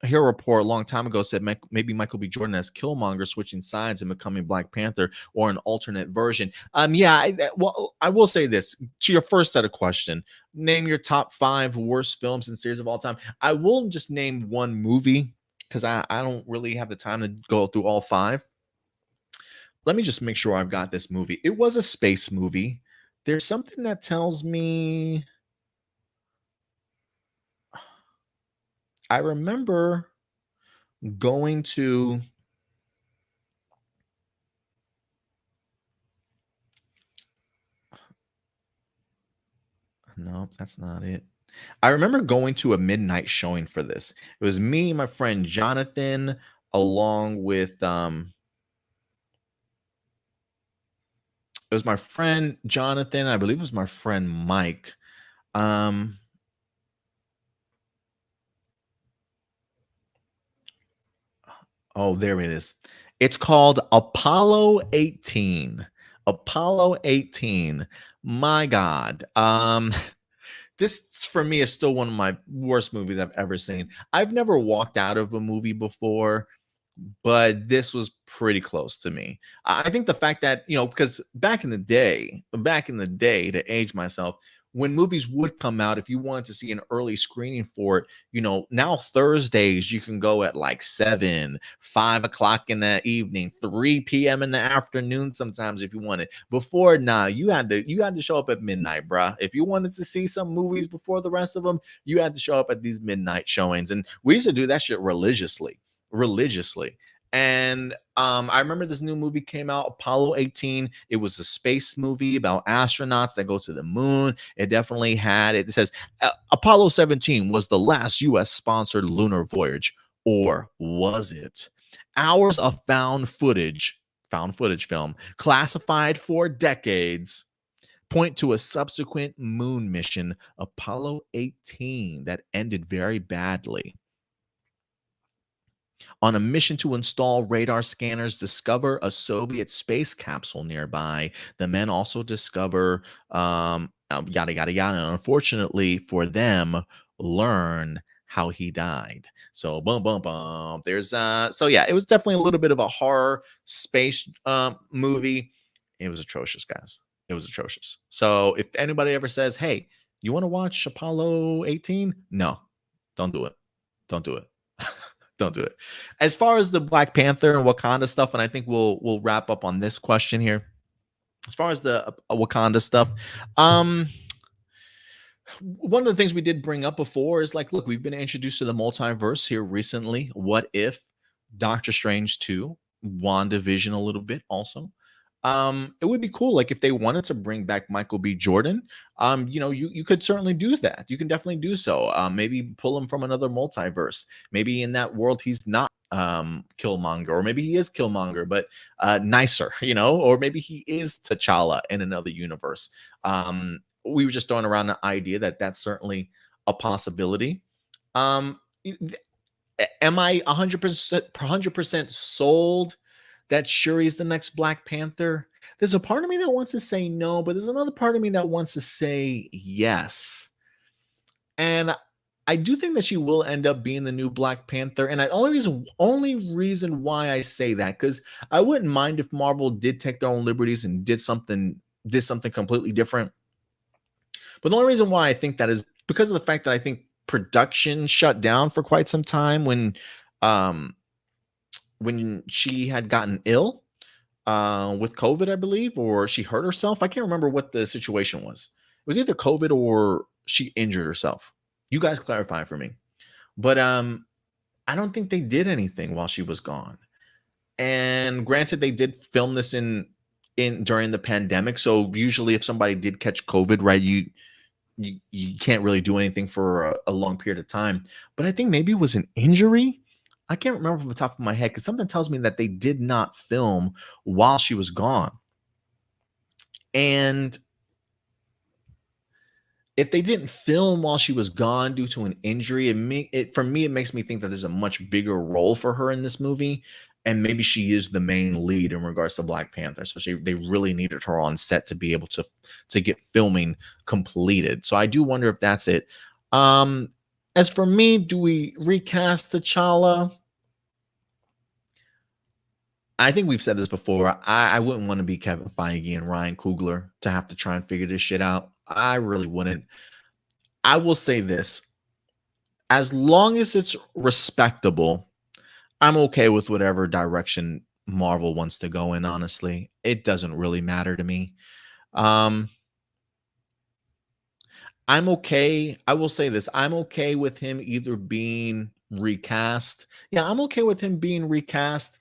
Hero Report a long time ago said maybe Michael B. Jordan as Killmonger switching sides and becoming Black Panther, or an alternate version. Well, I will say this to your first set of question. Name your top 5 worst films and series of all time. I will just name one movie because I don't really have the time to go through all 5. Let me just make sure I've got this movie. It was a space movie. There's something that tells me I remember going to no, that's not it. I remember going to a midnight showing for this. It was me, my friend Jonathan, along with it was my friend Jonathan, I believe it was my friend Mike. Um Oh, there it is. It's called Apollo 18. Apollo 18. My God. This for me is still one of my worst movies I've ever seen. I've never walked out of a movie before, but this was pretty close to me. I think the fact that, because back in the day, to age myself, when movies would come out, if you wanted to see an early screening for it, now Thursdays you can go at like 7, 5 o'clock in the evening, 3 p.m. in the afternoon sometimes if you wanted. Before, nah, you had to show up at midnight, bruh. If you wanted to see some movies before the rest of them, you had to show up at these midnight showings. And we used to do that shit religiously. And I remember this new movie came out, Apollo 18. It was a space movie about astronauts that go to the moon. It says Apollo 17 was the last US sponsored lunar voyage, or was it? Hours of found footage film classified for decades point to a subsequent moon mission, Apollo 18, that ended very badly. On a mission to install radar scanners, discover a Soviet space capsule nearby. The men also discover yada yada yada. And unfortunately for them, learn how he died. So boom, boom, boom. There's so yeah, it was definitely a little bit of a horror space movie. It was atrocious, guys. It was atrocious. So if anybody ever says, "Hey, you want to watch Apollo 18?" No, don't do it. Don't do it. Don't do it. As far as the Black Panther and Wakanda stuff, and I think we'll wrap up on this question here. As far as the Wakanda stuff, one of the things we did bring up before is like, look, we've been introduced to the multiverse here recently. What if Doctor Strange 2, WandaVision a little bit also? It would be cool, like if they wanted to bring back Michael B. Jordan, you could certainly do that. You can definitely do so. Maybe pull him from another multiverse. Maybe in that world he's not Killmonger, or maybe he is Killmonger, but nicer, or maybe he is T'Challa in another universe. We were just throwing around the idea that that's certainly a possibility. Am I 100% sold that Shuri's the next Black Panther? There's a part of me that wants to say no, but there's another part of me that wants to say yes. And I do think that she will end up being the new Black Panther. And the only reason why I say that, because I wouldn't mind if Marvel did take their own liberties and did something completely different. But the only reason why I think that is because of the fact that I think production shut down for quite some time when she had gotten ill. with COVID, I believe, or she hurt herself. I can't remember what the situation was. It was either COVID or she injured herself. You guys clarify for me. But I don't think they did anything while she was gone. And granted, they did film this in during the pandemic. So usually if somebody did catch COVID, right, you can't really do anything for a long period of time. But I think maybe it was an injury. I can't remember from the top of my head because something tells me that they did not film while she was gone. And if they didn't film while she was gone due to an injury, for me, it makes me think that there's a much bigger role for her in this movie. And maybe she is the main lead in regards to Black Panther. So they really needed her on set to be able to get filming completed. So I do wonder if that's it. As for me, do we recast T'Challa? I think we've said this before. I wouldn't want to be Kevin Feige and Ryan Coogler to have to try and figure this shit out. I really wouldn't. I will say this. As long as it's respectable, I'm okay with whatever direction Marvel wants to go in, honestly. It doesn't really matter to me. I'm okay. I will say this. I'm okay with him either being recast. Yeah, I'm okay with him being recast,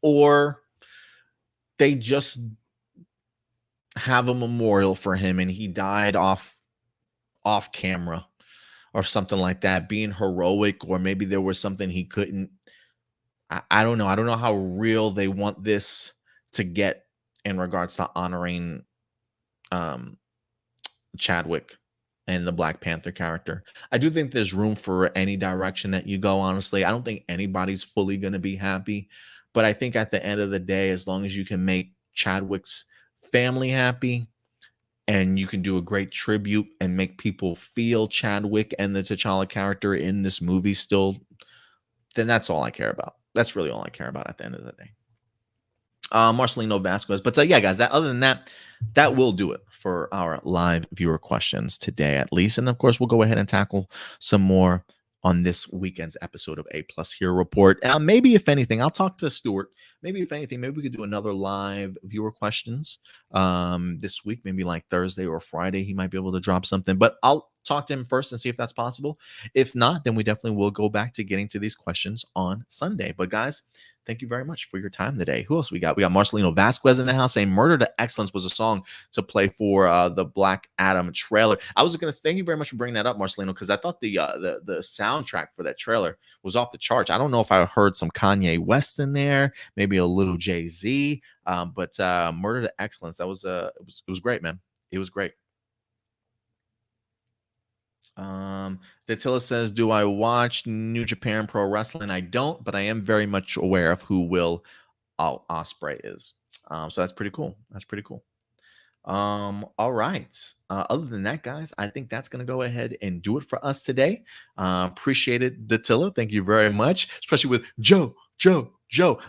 or they just have a memorial for him and he died off camera or something like that, being heroic, or maybe there was something he couldn't. I don't know. I don't know how real they want this to get in regards to honoring Chadwick and the Black Panther character. I do think there's room for any direction that you go, honestly. I don't think anybody's fully going to be happy, but I think at the end of the day, as long as you can make Chadwick's family happy and you can do a great tribute and make people feel Chadwick and the T'Challa character in this movie still, then that's all I care about. That's really all I care about at the end of the day. Marcelino Vasquez. But yeah, guys, other than that, that will do it for our live viewer questions today, at least. And of course, we'll go ahead and tackle some more on this weekend's episode of A Plus Hero Report. Maybe if anything, I'll talk to Stuart. Maybe if anything, maybe we could do another live viewer questions this week, maybe like Thursday or Friday. He might be able to drop something, but I'll talk to him first and see if that's possible. If not, then we definitely will go back to getting to these questions on Sunday. But guys, thank you very much for your time today. Who else we got? We got Marcelino Vasquez in the house saying Murder to Excellence was a song to play for the Black Adam trailer. I was going to thank you very much for bringing that up, Marcelino, because I thought the soundtrack for that trailer was off the charts. I don't know if I heard some Kanye West in there, maybe a little Jay-Z, but Murder to Excellence, that was it was great, man. It was great. Datilla says, do I watch New Japan Pro Wrestling? I don't, but I am very much aware of who Will Ospreay is. So that's pretty cool. That's pretty cool. All right. Other than that, guys, I think that's going to go ahead and do it for us today. Appreciate it, Datilla. Thank you very much, especially with Joe.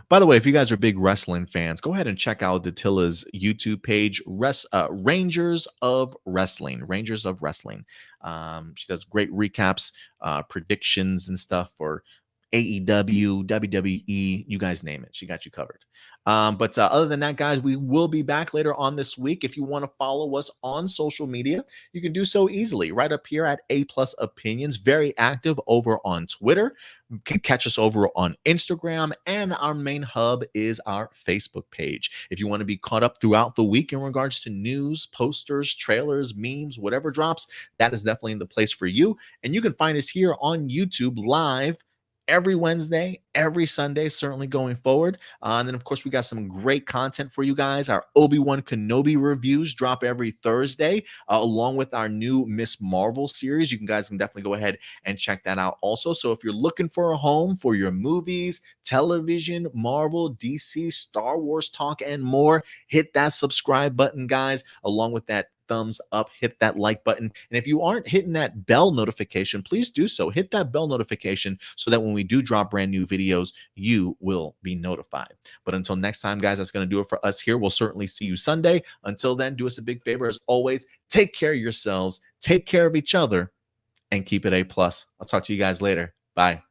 By the way, if you guys are big wrestling fans, go ahead and check out Datilla's YouTube page, Rangers of Wrestling. She does great recaps, predictions and stuff for AEW, WWE, you guys name it. She got you covered. But other than that, guys, we will be back later on this week. If you want to follow us on social media, you can do so easily right up here at A Plus Opinions. Very active over on Twitter. You can catch us over on Instagram, and our main hub is our Facebook page. If you want to be caught up throughout the week in regards to news, posters, trailers, memes, whatever drops, that is definitely the place for you. And you can find us here on YouTube live every Wednesday, every Sunday, certainly going forward. And then, of course, we got some great content for you guys. Our Obi-Wan Kenobi reviews drop every Thursday, along with our new Miss Marvel series. You guys can definitely go ahead and check that out also. So if you're looking for a home for your movies, television, Marvel, DC, Star Wars talk, and more, hit that subscribe button, guys, along with that thumbs up, hit that like button. And if you aren't hitting that bell notification, please do so. Hit that bell notification so that when we do drop brand new videos, you will be notified. But until next time, guys, that's going to do it for us here. We'll certainly see you Sunday. Until then, do us a big favor. As always, take care of yourselves, take care of each other, and keep it A+. I'll talk to you guys later. Bye.